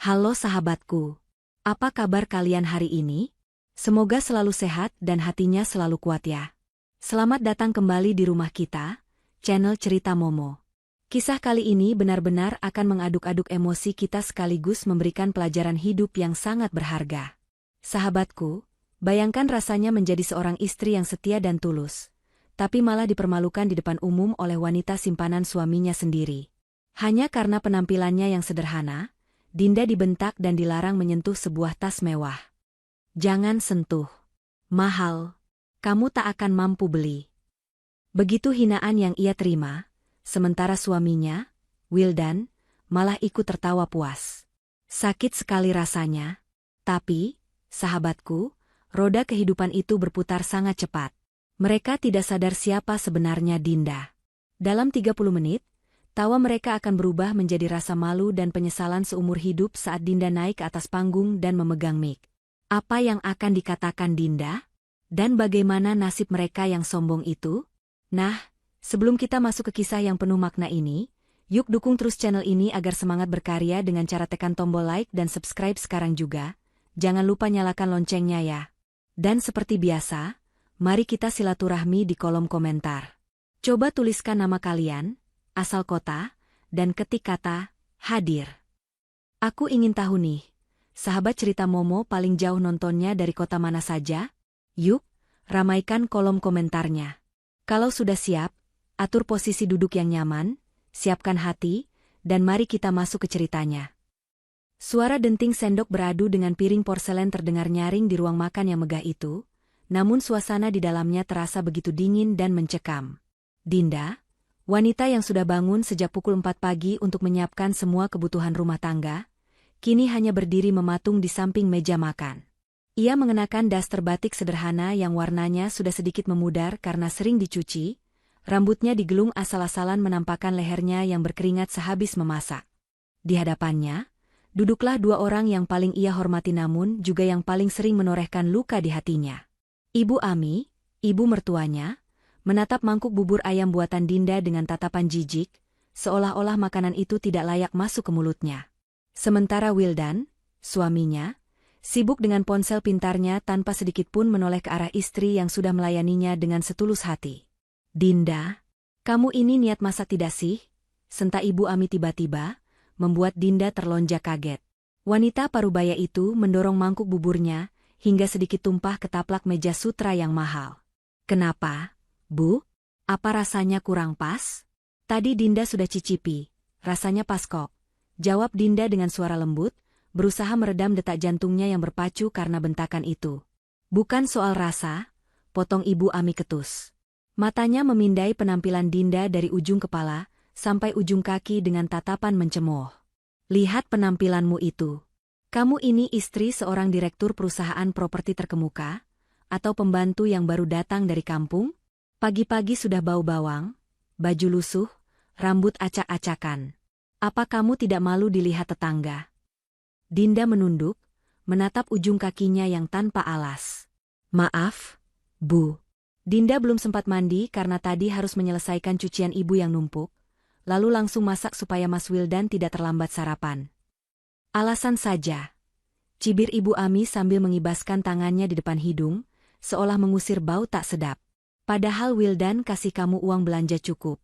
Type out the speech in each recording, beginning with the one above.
Halo sahabatku, apa kabar kalian hari ini? Semoga selalu sehat dan hatinya selalu kuat ya. Selamat datang kembali di rumah kita, channel Cerita Momo. Kisah kali ini benar-benar akan mengaduk-aduk emosi kita sekaligus memberikan pelajaran hidup yang sangat berharga. Sahabatku, bayangkan rasanya menjadi seorang istri yang setia dan tulus, tapi malah dipermalukan di depan umum oleh wanita simpanan suaminya sendiri. Hanya karena penampilannya yang sederhana, Dinda dibentak dan dilarang menyentuh sebuah tas mewah. Jangan sentuh. Mahal. Kamu tak akan mampu beli. Begitu hinaan yang ia terima, sementara suaminya, Wildan, malah ikut tertawa puas. Sakit sekali rasanya. Tapi, sahabatku, roda kehidupan itu berputar sangat cepat. Mereka tidak sadar siapa sebenarnya Dinda. Dalam 30 menit, tawa mereka akan berubah menjadi rasa malu dan penyesalan seumur hidup saat Dinda naik ke atas panggung dan memegang mic. Apa yang akan dikatakan Dinda? Dan bagaimana nasib mereka yang sombong itu? Nah, sebelum kita masuk ke kisah yang penuh makna ini, yuk dukung terus channel ini agar semangat berkarya dengan cara tekan tombol like dan subscribe sekarang juga. Jangan lupa nyalakan loncengnya ya. Dan seperti biasa, mari kita silaturahmi di kolom komentar. Coba tuliskan nama kalian, asal kota, dan ketik kata, hadir. Aku ingin tahu nih, sahabat Cerita Momo paling jauh nontonnya dari kota mana saja? Yuk, ramaikan kolom komentarnya. Kalau sudah siap, atur posisi duduk yang nyaman, siapkan hati, dan mari kita masuk ke ceritanya. Suara denting sendok beradu dengan piring porselen terdengar nyaring di ruang makan yang megah itu, namun suasana di dalamnya terasa begitu dingin dan mencekam. Dinda, wanita yang sudah bangun sejak pukul 4 pagi untuk menyiapkan semua kebutuhan rumah tangga, kini hanya berdiri mematung di samping meja makan. Ia mengenakan daster batik sederhana yang warnanya sudah sedikit memudar karena sering dicuci, rambutnya digelung asal-asalan menampakkan lehernya yang berkeringat sehabis memasak. Di hadapannya, duduklah dua orang yang paling ia hormati namun juga yang paling sering menorehkan luka di hatinya. Ibu Ami, ibu mertuanya, menatap mangkuk bubur ayam buatan Dinda dengan tatapan jijik, seolah-olah makanan itu tidak layak masuk ke mulutnya. Sementara Wildan, suaminya, sibuk dengan ponsel pintarnya tanpa sedikit pun menoleh ke arah istri yang sudah melayaninya dengan setulus hati. Dinda, kamu ini niat masak tidak sih? Senta Ibu Ami tiba-tiba, membuat Dinda terlonjak kaget. Wanita parubaya itu mendorong mangkuk buburnya, hingga sedikit tumpah ke taplak meja sutra yang mahal. Kenapa? Bu, apa rasanya kurang pas? Tadi Dinda sudah cicipi, rasanya pas kok. Jawab Dinda dengan suara lembut, berusaha meredam detak jantungnya yang berpacu karena bentakan itu. Bukan soal rasa, potong Ibu Ami ketus. Matanya memindai penampilan Dinda dari ujung kepala sampai ujung kaki dengan tatapan mencemooh. Lihat penampilanmu itu. Kamu ini istri seorang direktur perusahaan properti terkemuka, atau pembantu yang baru datang dari kampung? Pagi-pagi sudah bau bawang, baju lusuh, rambut acak-acakan. Apa kamu tidak malu dilihat tetangga? Dinda menunduk, menatap ujung kakinya yang tanpa alas. Maaf, Bu. Dinda belum sempat mandi karena tadi harus menyelesaikan cucian ibu yang numpuk, lalu langsung masak supaya Mas Wildan tidak terlambat sarapan. Alasan saja. Cibir Ibu Ami sambil mengibaskan tangannya di depan hidung, seolah mengusir bau tak sedap. Padahal Wildan kasih kamu uang belanja cukup.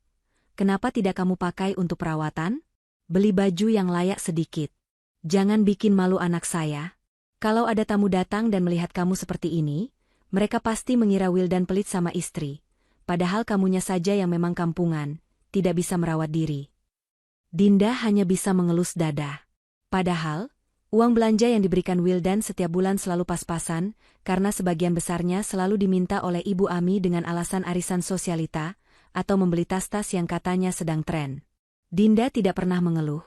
Kenapa tidak kamu pakai untuk perawatan? Beli baju yang layak sedikit. Jangan bikin malu anak saya. Kalau ada tamu datang dan melihat kamu seperti ini, mereka pasti mengira Wildan pelit sama istri. Padahal kamunya saja yang memang kampungan, tidak bisa merawat diri. Dinda hanya bisa mengelus dada. Padahal, uang belanja yang diberikan Wildan setiap bulan selalu pas-pasan, karena sebagian besarnya selalu diminta oleh Ibu Ami dengan alasan arisan sosialita, atau membeli tas-tas yang katanya sedang tren. Dinda tidak pernah mengeluh.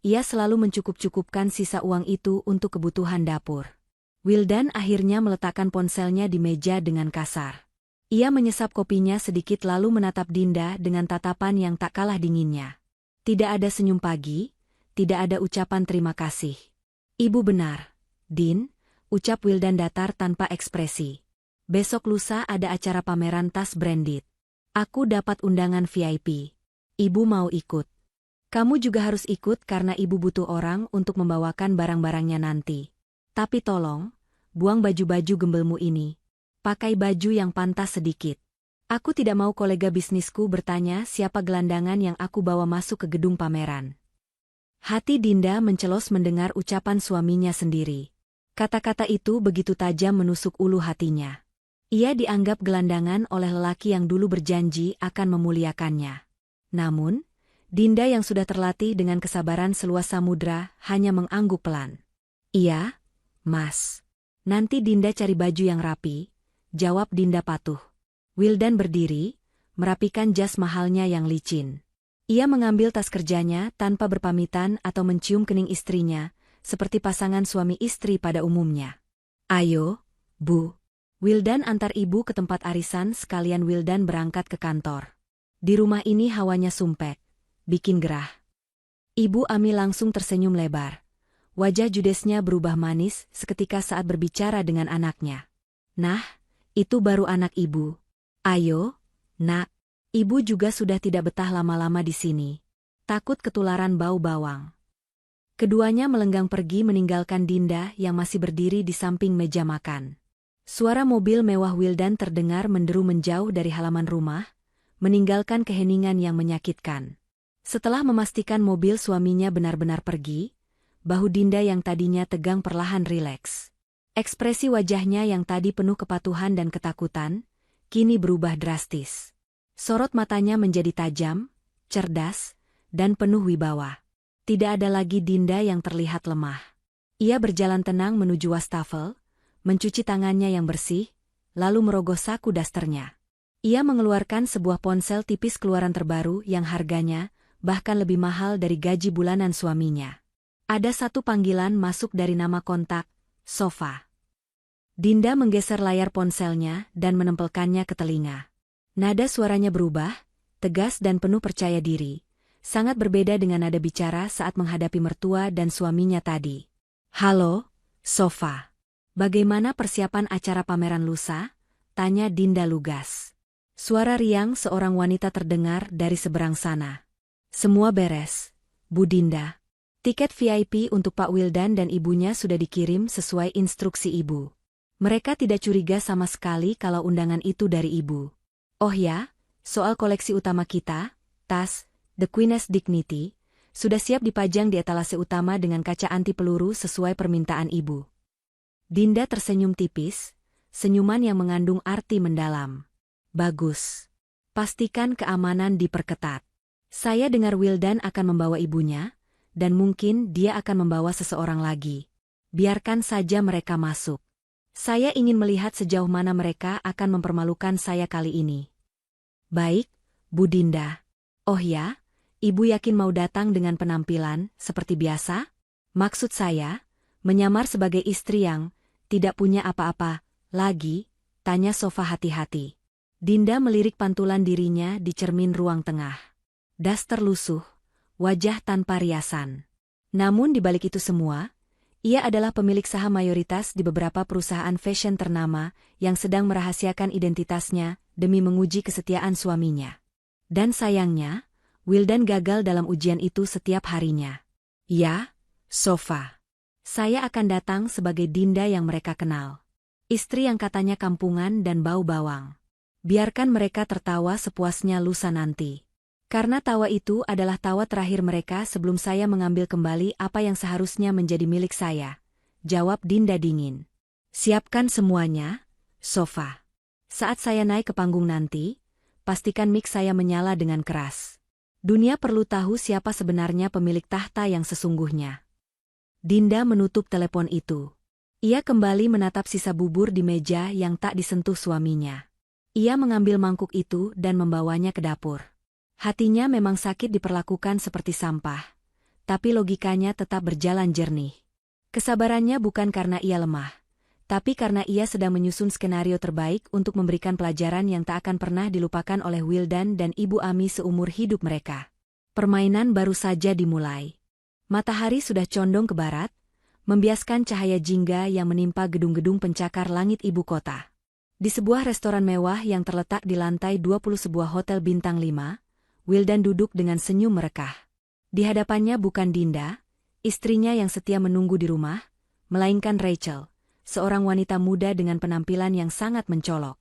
Ia selalu mencukup-cukupkan sisa uang itu untuk kebutuhan dapur. Wildan akhirnya meletakkan ponselnya di meja dengan kasar. Ia menyesap kopinya sedikit lalu menatap Dinda dengan tatapan yang tak kalah dinginnya. Tidak ada senyum pagi, tidak ada ucapan terima kasih. Ibu benar, Din, ucap Wildan datar tanpa ekspresi. Besok lusa ada acara pameran tas branded. Aku dapat undangan VIP. Ibu mau ikut? Kamu juga harus ikut karena ibu butuh orang untuk membawakan barang-barangnya nanti. Tapi tolong, buang baju-baju gembelmu ini. Pakai baju yang pantas sedikit. Aku tidak mau kolega bisnisku bertanya siapa gelandangan yang aku bawa masuk ke gedung pameran. Hati Dinda mencelos mendengar ucapan suaminya sendiri. Kata-kata itu begitu tajam menusuk ulu hatinya. Ia dianggap gelandangan oleh lelaki yang dulu berjanji akan memuliakannya. Namun, Dinda yang sudah terlatih dengan kesabaran seluas samudra hanya mengangguk pelan. Iya, Mas. Nanti Dinda cari baju yang rapi, jawab Dinda patuh. Wildan berdiri, merapikan jas mahalnya yang licin. Ia mengambil tas kerjanya tanpa berpamitan atau mencium kening istrinya, seperti pasangan suami istri pada umumnya. Ayo, Bu. Wildan antar ibu ke tempat arisan sekalian Wildan berangkat ke kantor. Di rumah ini hawanya sumpek, bikin gerah. Ibu Ami langsung tersenyum lebar. Wajah judesnya berubah manis seketika saat berbicara dengan anaknya. Nah, itu baru anak ibu. Ayo, nak. Ibu juga sudah tidak betah lama-lama di sini. Takut ketularan bau bawang. Keduanya melenggang pergi meninggalkan Dinda yang masih berdiri di samping meja makan. Suara mobil mewah Wildan terdengar menderu menjauh dari halaman rumah, meninggalkan keheningan yang menyakitkan. Setelah memastikan mobil suaminya benar-benar pergi, bahu Dinda yang tadinya tegang perlahan rileks. Ekspresi wajahnya yang tadi penuh kepatuhan dan ketakutan, kini berubah drastis. Sorot matanya menjadi tajam, cerdas, dan penuh wibawa. Tidak ada lagi Dinda yang terlihat lemah. Ia berjalan tenang menuju wastafel, mencuci tangannya yang bersih, lalu merogoh saku dasternya. Ia mengeluarkan sebuah ponsel tipis keluaran terbaru yang harganya bahkan lebih mahal dari gaji bulanan suaminya. Ada satu panggilan masuk dari nama kontak, Sofa. Dinda menggeser layar ponselnya dan menempelkannya ke telinga. Nada suaranya berubah, tegas dan penuh percaya diri. Sangat berbeda dengan nada bicara saat menghadapi mertua dan suaminya tadi. Halo, Sofa. Bagaimana persiapan acara pameran lusa? Tanya Dinda lugas. Suara riang seorang wanita terdengar dari seberang sana. Semua beres, Bu Dinda. Tiket VIP untuk Pak Wildan dan ibunya sudah dikirim sesuai instruksi ibu. Mereka tidak curiga sama sekali kalau undangan itu dari ibu. Oh ya, soal koleksi utama kita, tas, The Queen's Dignity, sudah siap dipajang di etalase utama dengan kaca anti peluru sesuai permintaan ibu. Dinda tersenyum tipis, senyuman yang mengandung arti mendalam. Bagus. Pastikan keamanan diperketat. Saya dengar Wildan akan membawa ibunya, dan mungkin dia akan membawa seseorang lagi. Biarkan saja mereka masuk. Saya ingin melihat sejauh mana mereka akan mempermalukan saya kali ini. Baik, Bu Dinda. Oh ya, ibu yakin mau datang dengan penampilan seperti biasa? Maksud saya, menyamar sebagai istri yang tidak punya apa-apa lagi, tanya Sofa hati-hati. Dinda melirik pantulan dirinya di cermin ruang tengah. Daster lusuh, wajah tanpa riasan. Namun di balik itu semua, ia adalah pemilik saham mayoritas di beberapa perusahaan fashion ternama yang sedang merahasiakan identitasnya demi menguji kesetiaan suaminya. Dan sayangnya, Wildan gagal dalam ujian itu setiap harinya. Ya, Sofa. Saya akan datang sebagai Dinda yang mereka kenal. Istri yang katanya kampungan dan bau bawang. Biarkan mereka tertawa sepuasnya lusa nanti. Karena tawa itu adalah tawa terakhir mereka sebelum saya mengambil kembali apa yang seharusnya menjadi milik saya. Jawab Dinda dingin. Siapkan semuanya, Sofa. Saat saya naik ke panggung nanti, pastikan mic saya menyala dengan keras. Dunia perlu tahu siapa sebenarnya pemilik tahta yang sesungguhnya. Dinda menutup telepon itu. Ia kembali menatap sisa bubur di meja yang tak disentuh suaminya. Ia mengambil mangkuk itu dan membawanya ke dapur. Hatinya memang sakit diperlakukan seperti sampah, tapi logikanya tetap berjalan jernih. Kesabarannya bukan karena ia lemah, tapi karena ia sedang menyusun skenario terbaik untuk memberikan pelajaran yang tak akan pernah dilupakan oleh Wildan dan Ibu Ami seumur hidup mereka. Permainan baru saja dimulai. Matahari sudah condong ke barat, membiaskan cahaya jingga yang menimpa gedung-gedung pencakar langit ibu kota. Di sebuah restoran mewah yang terletak di lantai 20 sebuah hotel bintang 5, Wildan duduk dengan senyum merekah. Di hadapannya bukan Dinda, istrinya yang setia menunggu di rumah, melainkan Rachel, seorang wanita muda dengan penampilan yang sangat mencolok.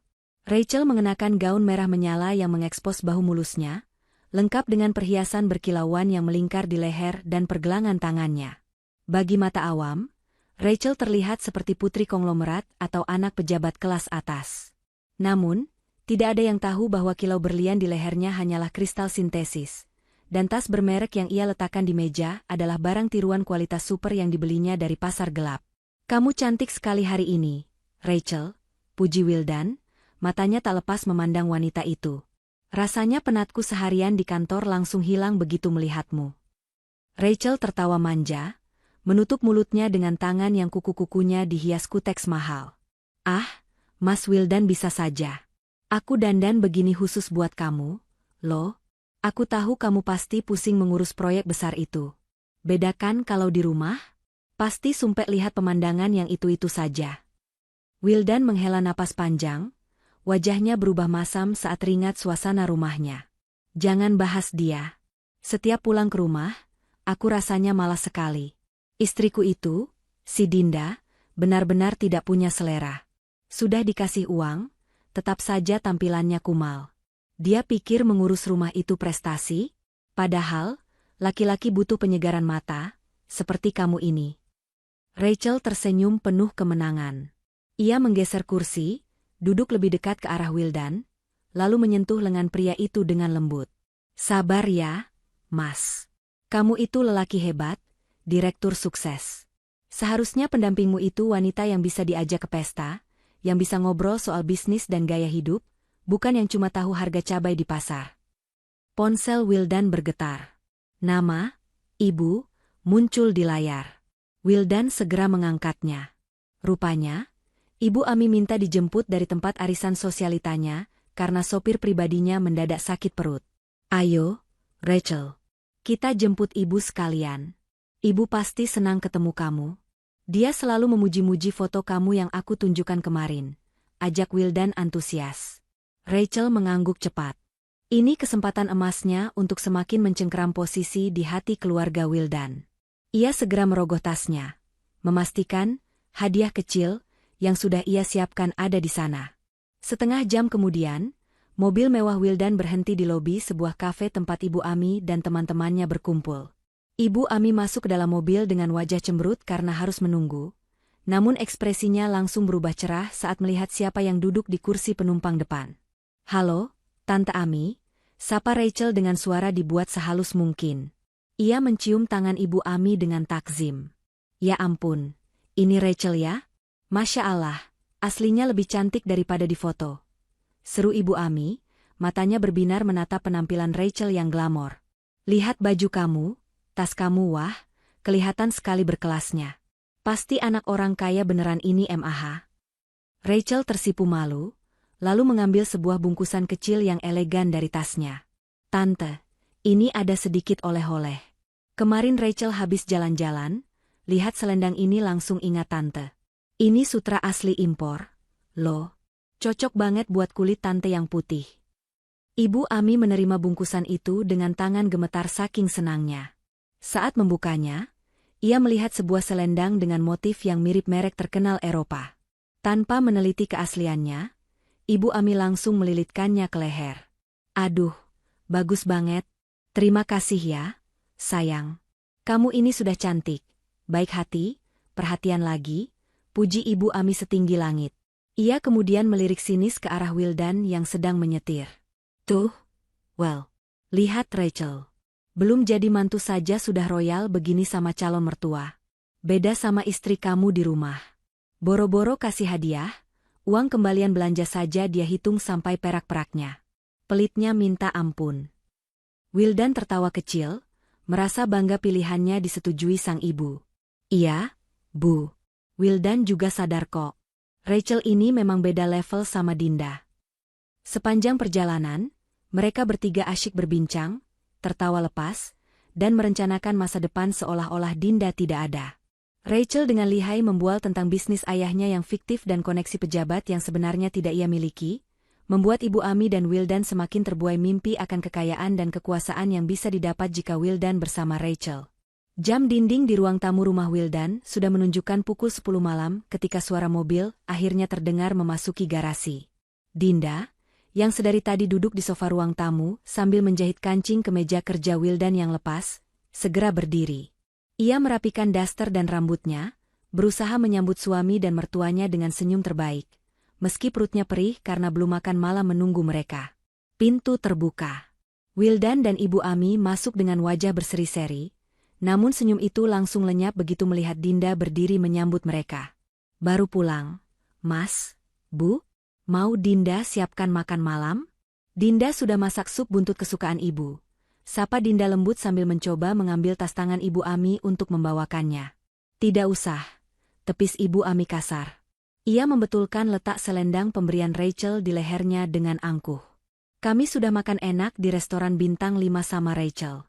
Rachel mengenakan gaun merah menyala yang mengekspos bahu mulusnya, lengkap dengan perhiasan berkilauan yang melingkar di leher dan pergelangan tangannya. Bagi mata awam, Rachel terlihat seperti putri konglomerat atau anak pejabat kelas atas. Namun, tidak ada yang tahu bahwa kilau berlian di lehernya hanyalah kristal sintesis, dan tas bermerek yang ia letakkan di meja adalah barang tiruan kualitas super yang dibelinya dari pasar gelap. "Kamu cantik sekali hari ini, Rachel," puji Wildan, matanya tak lepas memandang wanita itu. "Rasanya penatku seharian di kantor langsung hilang begitu melihatmu." Rachel tertawa manja, menutup mulutnya dengan tangan yang kuku-kukunya dihias kuteks mahal. "Ah, Mas Wildan bisa saja. Aku dandan begini khusus buat kamu, loh. Aku tahu kamu pasti pusing mengurus proyek besar itu. Bedakan kalau di rumah, pasti sumpek lihat pemandangan yang itu-itu saja." Wildan menghela napas panjang, wajahnya berubah masam saat teringat suasana rumahnya. "Jangan bahas dia. Setiap pulang ke rumah, aku rasanya malas sekali. Istriku itu, si Dinda, benar-benar tidak punya selera. Sudah dikasih uang, tetap saja tampilannya kumal. Dia pikir mengurus rumah itu prestasi, padahal laki-laki butuh penyegaran mata, seperti kamu ini." Rachel tersenyum penuh kemenangan. Ia menggeser kursi, duduk lebih dekat ke arah Wildan, lalu menyentuh lengan pria itu dengan lembut. "Sabar ya, Mas. Kamu itu lelaki hebat, direktur sukses. Seharusnya pendampingmu itu wanita yang bisa diajak ke pesta, yang bisa ngobrol soal bisnis dan gaya hidup, bukan yang cuma tahu harga cabai di pasar." Ponsel Wildan bergetar. Nama, Ibu, muncul di layar. Wildan segera mengangkatnya. Rupanya, Ibu Ami minta dijemput dari tempat arisan sosialitanya, karena sopir pribadinya mendadak sakit perut. "Ayo, Rachel. Kita jemput Ibu sekalian. Ibu pasti senang ketemu kamu. Dia selalu memuji-muji foto kamu yang aku tunjukkan kemarin," ajak Wildan antusias. Rachel mengangguk cepat. Ini kesempatan emasnya untuk semakin mencengkeram posisi di hati keluarga Wildan. Ia segera merogoh tasnya, memastikan hadiah kecil yang sudah ia siapkan ada di sana. Setengah jam kemudian, mobil mewah Wildan berhenti di lobi sebuah kafe tempat Ibu Ami dan teman-temannya berkumpul. Ibu Ami masuk ke dalam mobil dengan wajah cemberut karena harus menunggu, namun ekspresinya langsung berubah cerah saat melihat siapa yang duduk di kursi penumpang depan. "Halo, Tante Ami," sapa Rachel dengan suara dibuat sehalus mungkin. Ia mencium tangan Ibu Ami dengan takzim. "Ya ampun, ini Rachel ya? Masya Allah, aslinya lebih cantik daripada di foto," seru Ibu Ami, matanya berbinar menatap penampilan Rachel yang glamor. "Lihat baju kamu, tas kamu, wah, kelihatan sekali berkelasnya. Pasti anak orang kaya beneran ini MAH." Rachel tersipu malu, lalu mengambil sebuah bungkusan kecil yang elegan dari tasnya. "Tante, ini ada sedikit oleh-oleh. Kemarin Rachel habis jalan-jalan, lihat selendang ini langsung ingat Tante. Ini sutra asli impor, loh. Cocok banget buat kulit Tante yang putih." Ibu Ami menerima bungkusan itu dengan tangan gemetar saking senangnya. Saat membukanya, ia melihat sebuah selendang dengan motif yang mirip merek terkenal Eropa. Tanpa meneliti keasliannya, Ibu Ami langsung melilitkannya ke leher. "Aduh, bagus banget. Terima kasih ya, sayang. Kamu ini sudah cantik, baik hati, perhatian lagi," puji Ibu Ami setinggi langit. Ia kemudian melirik sinis ke arah Wildan yang sedang menyetir. "Tuh, well, lihat Rachel. Belum jadi mantu saja sudah royal begini sama calon mertua. Beda sama istri kamu di rumah. Boro-boro kasih hadiah, uang kembalian belanja saja dia hitung sampai perak-peraknya. Pelitnya minta ampun." Wildan tertawa kecil, merasa bangga pilihannya disetujui sang ibu. "Iya, Bu. Wildan juga sadar kok. Rachel ini memang beda level sama Dinda." Sepanjang perjalanan, mereka bertiga asyik berbincang, tertawa lepas, dan merencanakan masa depan seolah-olah Dinda tidak ada. Rachel dengan lihai membual tentang bisnis ayahnya yang fiktif dan koneksi pejabat yang sebenarnya tidak ia miliki, membuat Ibu Ami dan Wildan semakin terbuai mimpi akan kekayaan dan kekuasaan yang bisa didapat jika Wildan bersama Rachel. Jam dinding di ruang tamu rumah Wildan sudah menunjukkan pukul 10 malam ketika suara mobil akhirnya terdengar memasuki garasi. Dinda, yang sedari tadi duduk di sofa ruang tamu sambil menjahit kancing ke meja kerja Wildan yang lepas, segera berdiri. Ia merapikan daster dan rambutnya, berusaha menyambut suami dan mertuanya dengan senyum terbaik, meski perutnya perih karena belum makan malam menunggu mereka. Pintu terbuka. Wildan dan Ibu Ami masuk dengan wajah berseri-seri, namun senyum itu langsung lenyap begitu melihat Dinda berdiri menyambut mereka. Baru pulang, Mas, Bu? Mau Dinda siapkan makan malam? Dinda sudah masak sup buntut kesukaan Ibu. Sapa Dinda lembut sambil mencoba mengambil tas tangan Ibu Ami untuk membawakannya. Tidak usah, tepis Ibu Ami kasar. Ia membetulkan letak selendang pemberian Rachel di lehernya dengan angkuh. Kami sudah makan enak di restoran bintang 5 sama Rachel.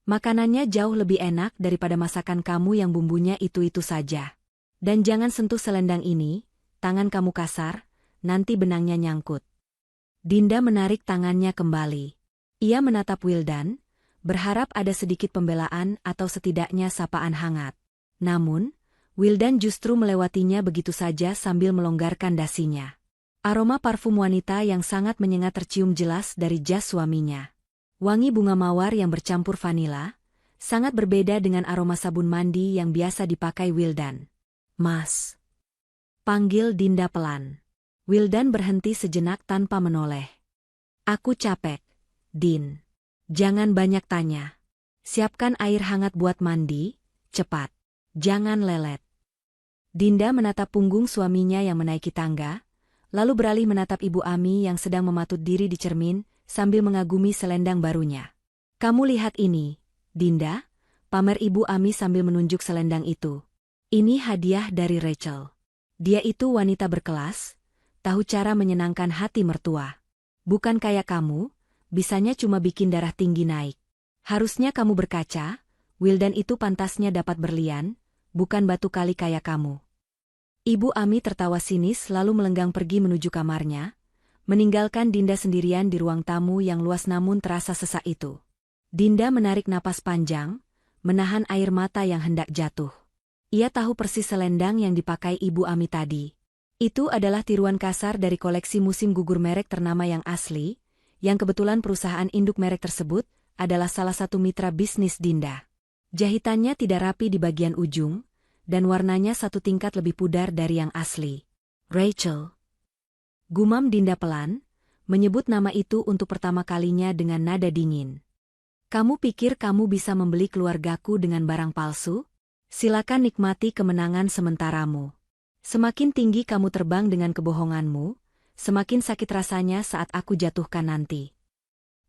Makanannya jauh lebih enak daripada masakan kamu yang bumbunya itu-itu saja. Dan jangan sentuh selendang ini, tangan kamu kasar, nanti benangnya nyangkut. Dinda menarik tangannya kembali. Ia menatap Wildan, berharap ada sedikit pembelaan atau setidaknya sapaan hangat. Namun, Wildan justru melewatinya begitu saja sambil melonggarkan dasinya. Aroma parfum wanita yang sangat menyengat tercium jelas dari jas suaminya. Wangi bunga mawar yang bercampur vanila, sangat berbeda dengan aroma sabun mandi yang biasa dipakai Wildan. Mas. Panggil Dinda pelan. Wildan berhenti sejenak tanpa menoleh. Aku capek, Din. Jangan banyak tanya. Siapkan air hangat buat mandi, cepat. Jangan lelet. Dinda menatap punggung suaminya yang menaiki tangga, lalu beralih menatap Ibu Ami yang sedang mematut diri di cermin sambil mengagumi selendang barunya. Kamu lihat ini, Dinda, pamer Ibu Ami sambil menunjuk selendang itu. Ini hadiah dari Rachel. Dia itu wanita berkelas, tahu cara menyenangkan hati mertua. Bukan kayak kamu, bisanya cuma bikin darah tinggi naik. Harusnya kamu berkaca, Wildan itu pantasnya dapat berlian, bukan batu kali kayak kamu. Ibu Ami tertawa sinis lalu melenggang pergi menuju kamarnya, meninggalkan Dinda sendirian di ruang tamu yang luas namun terasa sesak itu. Dinda menarik napas panjang, menahan air mata yang hendak jatuh. Ia tahu persis selendang yang dipakai Ibu Ami tadi. Itu adalah tiruan kasar dari koleksi musim gugur merek ternama yang asli, yang kebetulan perusahaan induk merek tersebut adalah salah satu mitra bisnis Dinda. Jahitannya tidak rapi di bagian ujung, dan warnanya satu tingkat lebih pudar dari yang asli. Rachel. Gumam Dinda pelan, menyebut nama itu untuk pertama kalinya dengan nada dingin. Kamu pikir kamu bisa membeli keluargaku dengan barang palsu? Silakan nikmati kemenangan sementaramu. Semakin tinggi kamu terbang dengan kebohonganmu, semakin sakit rasanya saat aku jatuhkan nanti.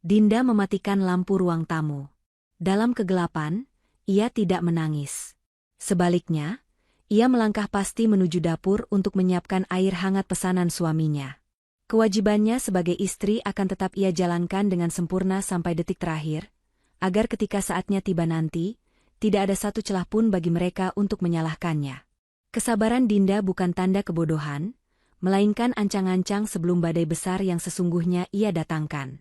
Dinda mematikan lampu ruang tamu. Dalam kegelapan, ia tidak menangis. Sebaliknya, ia melangkah pasti menuju dapur untuk menyiapkan air hangat pesanan suaminya. Kewajibannya sebagai istri akan tetap ia jalankan dengan sempurna sampai detik terakhir, agar ketika saatnya tiba nanti, tidak ada satu celah pun bagi mereka untuk menyalahkannya. Kesabaran Dinda bukan tanda kebodohan, melainkan ancang-ancang sebelum badai besar yang sesungguhnya ia datangkan.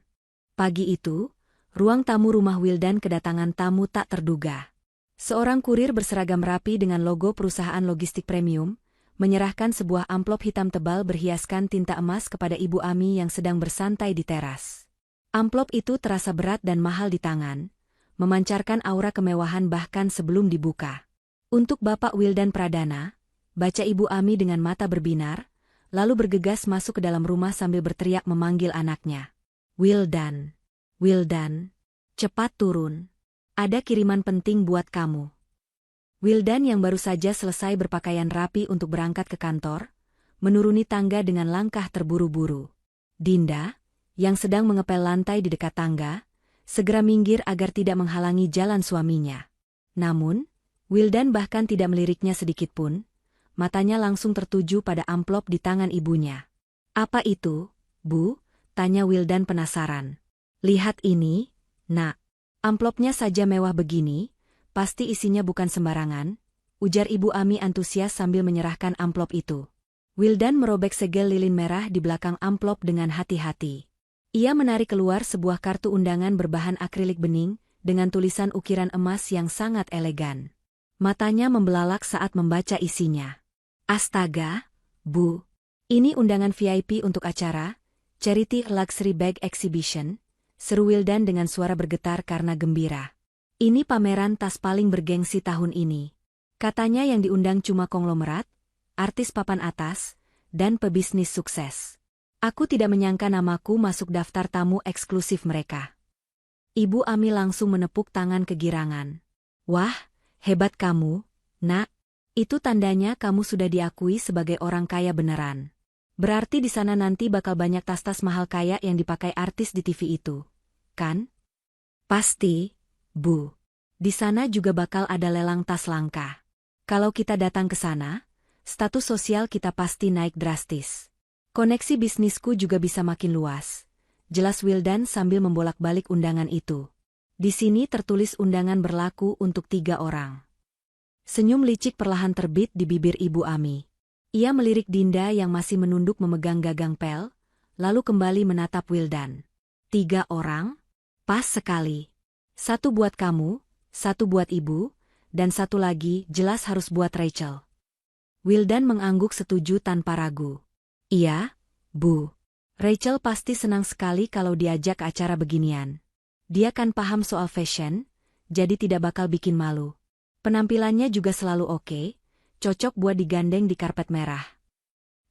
Pagi itu, ruang tamu rumah Wildan kedatangan tamu tak terduga. Seorang kurir berseragam rapi dengan logo perusahaan logistik premium, menyerahkan sebuah amplop hitam tebal berhiaskan tinta emas kepada Ibu Ami yang sedang bersantai di teras. Amplop itu terasa berat dan mahal di tangan, memancarkan aura kemewahan bahkan sebelum dibuka. Untuk Bapak Wildan Pradana, baca Ibu Ami dengan mata berbinar, lalu bergegas masuk ke dalam rumah sambil berteriak memanggil anaknya. Wildan, Wildan, cepat turun. Ada kiriman penting buat kamu. Wildan yang baru saja selesai berpakaian rapi untuk berangkat ke kantor, menuruni tangga dengan langkah terburu-buru. Dinda, yang sedang mengepel lantai di dekat tangga, segera minggir agar tidak menghalangi jalan suaminya. Namun, Wildan bahkan tidak meliriknya sedikitpun, matanya langsung tertuju pada amplop di tangan ibunya. Apa itu, Bu? Tanya Wildan penasaran. Lihat ini, Nak. Amplopnya saja mewah begini, pasti isinya bukan sembarangan, ujar Ibu Ami antusias sambil menyerahkan amplop itu. Wildan merobek segel lilin merah di belakang amplop dengan hati-hati. Ia menarik keluar sebuah kartu undangan berbahan akrilik bening, dengan tulisan ukiran emas yang sangat elegan. Matanya membelalak saat membaca isinya. Astaga, Bu. Ini undangan VIP untuk acara, Charity Luxury Bag Exhibition, seru Wildan dengan suara bergetar karena gembira. Ini pameran tas paling bergengsi tahun ini. Katanya yang diundang cuma konglomerat, artis papan atas, dan pebisnis sukses. Aku tidak menyangka namaku masuk daftar tamu eksklusif mereka. Ibu Ami langsung menepuk tangan kegirangan. Wah, hebat kamu, Nak. Itu tandanya kamu sudah diakui sebagai orang kaya beneran. Berarti di sana nanti bakal banyak tas-tas mahal kayak yang dipakai artis di TV itu, kan? Pasti, Bu. Di sana juga bakal ada lelang tas langka. Kalau kita datang ke sana, status sosial kita pasti naik drastis. Koneksi bisnisku juga bisa makin luas. Jelas Wildan sambil membolak-balik undangan itu. Di sini tertulis undangan berlaku untuk 3 orang. Senyum licik perlahan terbit di bibir Ibu Ami. Ia melirik Dinda yang masih menunduk memegang gagang pel, lalu kembali menatap Wildan. 3 orang? Pas sekali. 1 buat kamu, 1 buat ibu, dan 1 lagi jelas harus buat Rachel. Wildan mengangguk setuju tanpa ragu. Iya, Bu. Rachel pasti senang sekali kalau diajak ke acara beginian. Dia kan paham soal fashion, jadi tidak bakal bikin malu. Penampilannya juga selalu oke, cocok buat digandeng di karpet merah.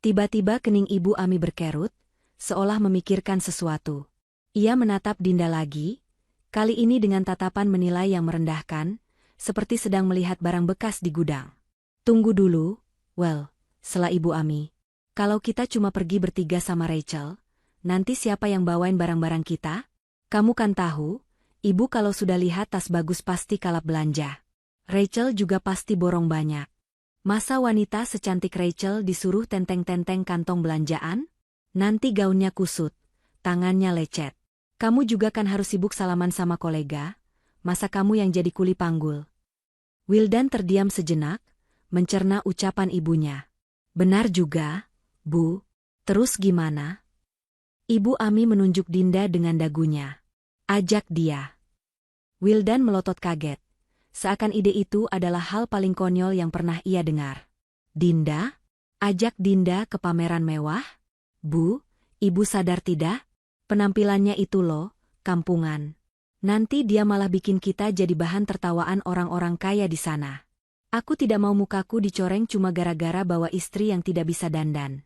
Tiba-tiba kening Ibu Ami berkerut, seolah memikirkan sesuatu. Ia menatap Dinda lagi, kali ini dengan tatapan menilai yang merendahkan, seperti sedang melihat barang bekas di gudang. Tunggu dulu, sela Ibu Ami. Kalau kita cuma pergi bertiga sama Rachel, nanti siapa yang bawain barang-barang kita? Kamu kan tahu, Ibu kalau sudah lihat tas bagus pasti kalap belanja. Rachel juga pasti borong banyak. Masa wanita secantik Rachel disuruh tenteng-tenteng kantong belanjaan? Nanti gaunnya kusut, tangannya lecet. Kamu juga kan harus sibuk salaman sama kolega, masa kamu yang jadi kuli panggul? Wildan terdiam sejenak, mencerna ucapan ibunya. Benar juga, Bu. Terus gimana? Ibu Ami menunjuk Dinda dengan dagunya. Ajak dia. Wildan melotot kaget. Seakan ide itu adalah hal paling konyol yang pernah ia dengar. Dinda? Ajak Dinda ke pameran mewah? Bu, Ibu sadar tidak? Penampilannya itu loh, kampungan. Nanti dia malah bikin kita jadi bahan tertawaan orang-orang kaya di sana. Aku tidak mau mukaku dicoreng cuma gara-gara bawa istri yang tidak bisa dandan.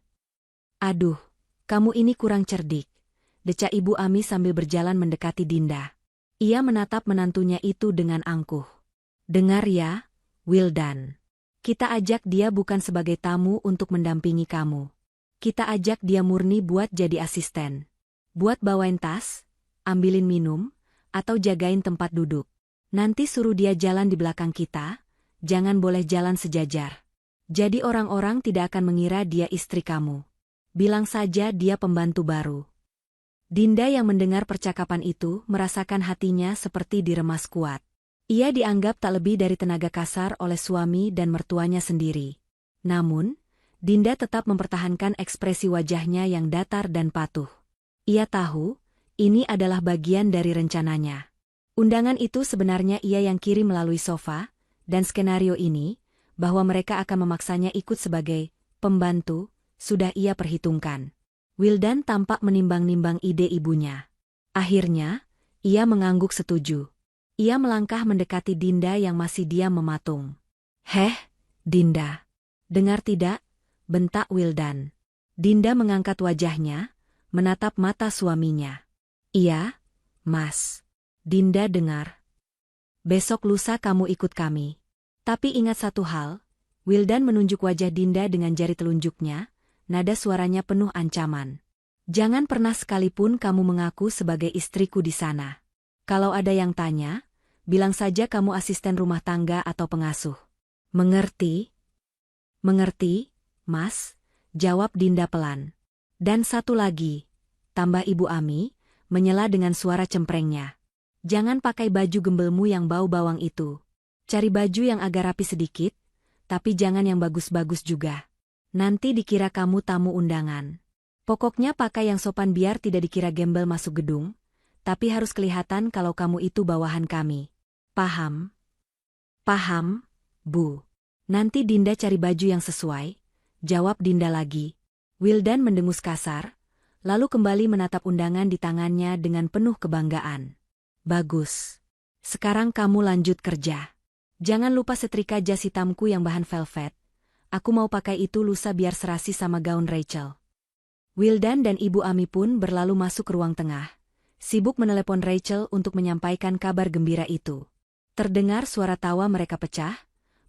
Aduh, kamu ini kurang cerdik, decak Ibu Ami sambil berjalan mendekati Dinda. Ia menatap menantunya itu dengan angkuh. Dengar ya, Wildan. Kita ajak dia bukan sebagai tamu untuk mendampingi kamu. Kita ajak dia murni buat jadi asisten. Buat bawain tas, ambilin minum, atau jagain tempat duduk. Nanti suruh dia jalan di belakang kita, jangan boleh jalan sejajar. Jadi orang-orang tidak akan mengira dia istri kamu. Bilang saja dia pembantu baru. Dinda yang mendengar percakapan itu merasakan hatinya seperti diremas kuat. Ia dianggap tak lebih dari tenaga kasar oleh suami dan mertuanya sendiri. Namun, Dinda tetap mempertahankan ekspresi wajahnya yang datar dan patuh. Ia tahu, ini adalah bagian dari rencananya. Undangan itu sebenarnya ia yang kirim melalui sofa, dan skenario ini, bahwa mereka akan memaksanya ikut sebagai pembantu, sudah ia perhitungkan. Wildan tampak menimbang-nimbang ide ibunya. Akhirnya, ia mengangguk setuju. Ia melangkah mendekati Dinda yang masih diam mematung. Heh, Dinda. Dengar tidak? Bentak Wildan. Dinda mengangkat wajahnya, menatap mata suaminya. Iya, Mas. Dinda dengar. Besok lusa kamu ikut kami. Tapi ingat satu hal, Wildan menunjuk wajah Dinda dengan jari telunjuknya, nada suaranya penuh ancaman. Jangan pernah sekalipun kamu mengaku sebagai istriku di sana. Kalau ada yang tanya, bilang saja kamu asisten rumah tangga atau pengasuh. Mengerti? Mengerti, Mas, jawab Dinda pelan. Dan satu lagi, tambah Ibu Ami, menyela dengan suara cemprengnya. Jangan pakai baju gembelmu yang bau bawang itu. Cari baju yang agak rapi sedikit, tapi jangan yang bagus-bagus juga. Nanti dikira kamu tamu undangan. Pokoknya pakai yang sopan biar tidak dikira gembel masuk gedung, tapi harus kelihatan kalau kamu itu bawahan kami. Paham? Paham, Bu. Nanti Dinda cari baju yang sesuai, jawab Dinda lagi. Wildan mendengus kasar, lalu kembali menatap undangan di tangannya dengan penuh kebanggaan. Bagus. Sekarang kamu lanjut kerja. Jangan lupa setrika jas hitamku yang bahan velvet. Aku mau pakai itu lusa biar serasi sama gaun Rachel. Wildan dan Ibu Ami pun berlalu masuk ke ruang tengah, sibuk menelepon Rachel untuk menyampaikan kabar gembira itu. Terdengar suara tawa mereka pecah,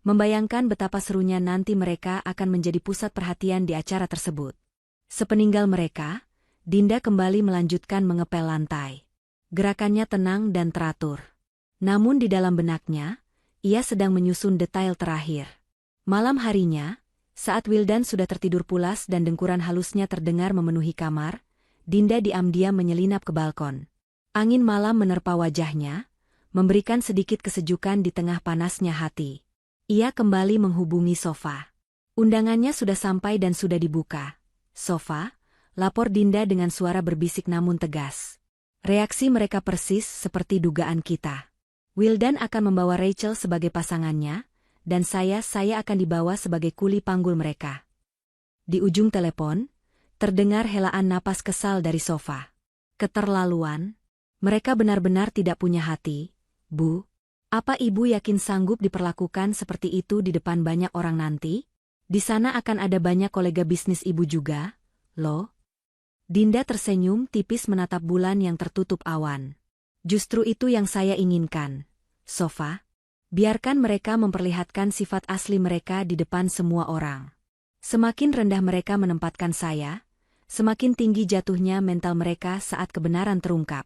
membayangkan betapa serunya nanti mereka akan menjadi pusat perhatian di acara tersebut. Sepeninggal mereka, Dinda kembali melanjutkan mengepel lantai. Gerakannya tenang dan teratur. Namun di dalam benaknya, ia sedang menyusun detail terakhir. Malam harinya, saat Wildan sudah tertidur pulas dan dengkuran halusnya terdengar memenuhi kamar, Dinda diam-diam menyelinap ke balkon. Angin malam menerpa wajahnya, memberikan sedikit kesejukan di tengah panasnya hati. Ia kembali menghubungi Sofa. Undangannya sudah sampai dan sudah dibuka. Sofa, lapor Dinda dengan suara berbisik namun tegas. Reaksi mereka persis seperti dugaan kita. Wildan akan membawa Rachel sebagai pasangannya, dan saya akan dibawa sebagai kuli panggul mereka. Di ujung telepon, terdengar helaan napas kesal dari Sofa. Keterlaluan. Mereka benar-benar tidak punya hati, Bu. Apa Ibu yakin sanggup diperlakukan seperti itu di depan banyak orang nanti? Di sana akan ada banyak kolega bisnis Ibu juga, loh. Dinda tersenyum tipis menatap bulan yang tertutup awan. Justru itu yang saya inginkan, Sofa. Biarkan mereka memperlihatkan sifat asli mereka di depan semua orang. Semakin rendah mereka menempatkan saya, semakin tinggi jatuhnya mental mereka saat kebenaran terungkap.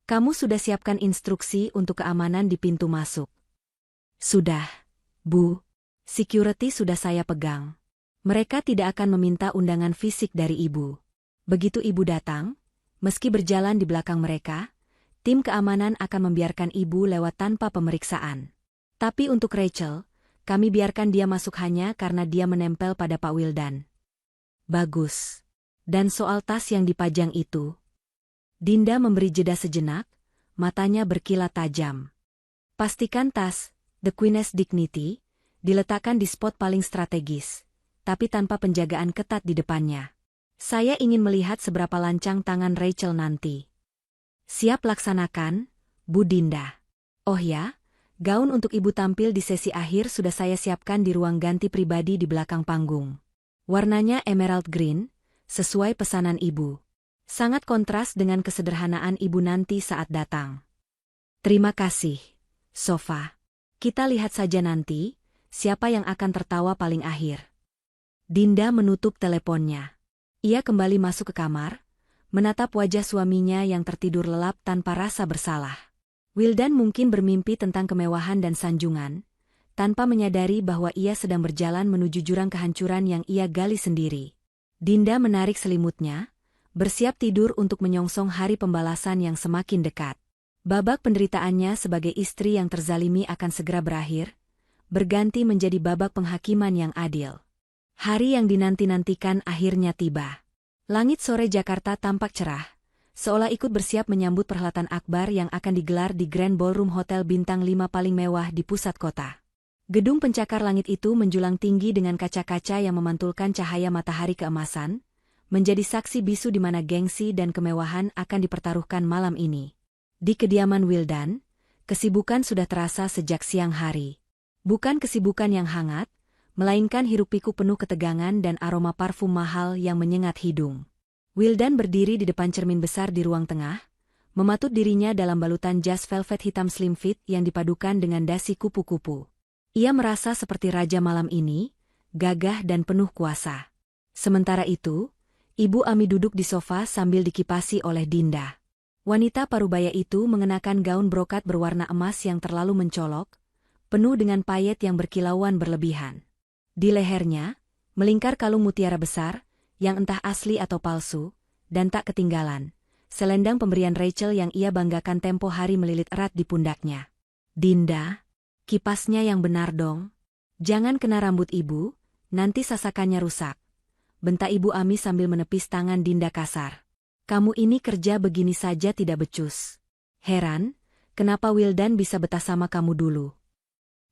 Kamu sudah siapkan instruksi untuk keamanan di pintu masuk? Sudah, Bu. Security sudah saya pegang. Mereka tidak akan meminta undangan fisik dari Ibu. Begitu Ibu datang, meski berjalan di belakang mereka, tim keamanan akan membiarkan Ibu lewat tanpa pemeriksaan. Tapi untuk Rachel, kami biarkan dia masuk hanya karena dia menempel pada Pak Wildan. Bagus. Dan soal tas yang dipajang itu? Dinda memberi jeda sejenak, matanya berkilat tajam. Pastikan tas, The Queen's Dignity, diletakkan di spot paling strategis, tapi tanpa penjagaan ketat di depannya. Saya ingin melihat seberapa lancang tangan Rachel nanti. Siap laksanakan, Bu Dinda. Oh ya? Gaun untuk Ibu tampil di sesi akhir sudah saya siapkan di ruang ganti pribadi di belakang panggung. Warnanya emerald green, sesuai pesanan Ibu. Sangat kontras dengan kesederhanaan Ibu nanti saat datang. Terima kasih, Sofa. Kita lihat saja nanti, siapa yang akan tertawa paling akhir. Dinda menutup teleponnya. Ia kembali masuk ke kamar, menatap wajah suaminya yang tertidur lelap tanpa rasa bersalah. Wildan mungkin bermimpi tentang kemewahan dan sanjungan, tanpa menyadari bahwa ia sedang berjalan menuju jurang kehancuran yang ia gali sendiri. Dinda menarik selimutnya, bersiap tidur untuk menyongsong hari pembalasan yang semakin dekat. Babak penderitaannya sebagai istri yang terzalimi akan segera berakhir, berganti menjadi babak penghakiman yang adil. Hari yang dinanti-nantikan akhirnya tiba. Langit sore Jakarta tampak cerah, seolah ikut bersiap menyambut perhelatan akbar yang akan digelar di Grand Ballroom Hotel Bintang 5 paling mewah di pusat kota. Gedung pencakar langit itu menjulang tinggi dengan kaca-kaca yang memantulkan cahaya matahari keemasan, menjadi saksi bisu di mana gengsi dan kemewahan akan dipertaruhkan malam ini. Di kediaman Wildan, kesibukan sudah terasa sejak siang hari. Bukan kesibukan yang hangat, melainkan hiruk-pikuk penuh ketegangan dan aroma parfum mahal yang menyengat hidung. Wildan berdiri di depan cermin besar di ruang tengah, mematut dirinya dalam balutan jas velvet hitam slim fit yang dipadukan dengan dasi kupu-kupu. Ia merasa seperti raja malam ini, gagah dan penuh kuasa. Sementara itu, Ibu Ami duduk di sofa sambil dikipasi oleh Dinda. Wanita parubaya itu mengenakan gaun brokat berwarna emas yang terlalu mencolok, penuh dengan payet yang berkilauan berlebihan. Di lehernya, melingkar kalung mutiara besar, yang entah asli atau palsu, dan tak ketinggalan, selendang pemberian Rachel yang ia banggakan tempo hari melilit erat di pundaknya. Dinda, kipasnya yang benar dong. Jangan kena rambut Ibu, nanti sasakannya rusak. bentak Ibu Ami sambil menepis tangan Dinda kasar. Kamu ini kerja begini saja tidak becus. Heran, kenapa Wildan bisa betah sama kamu dulu?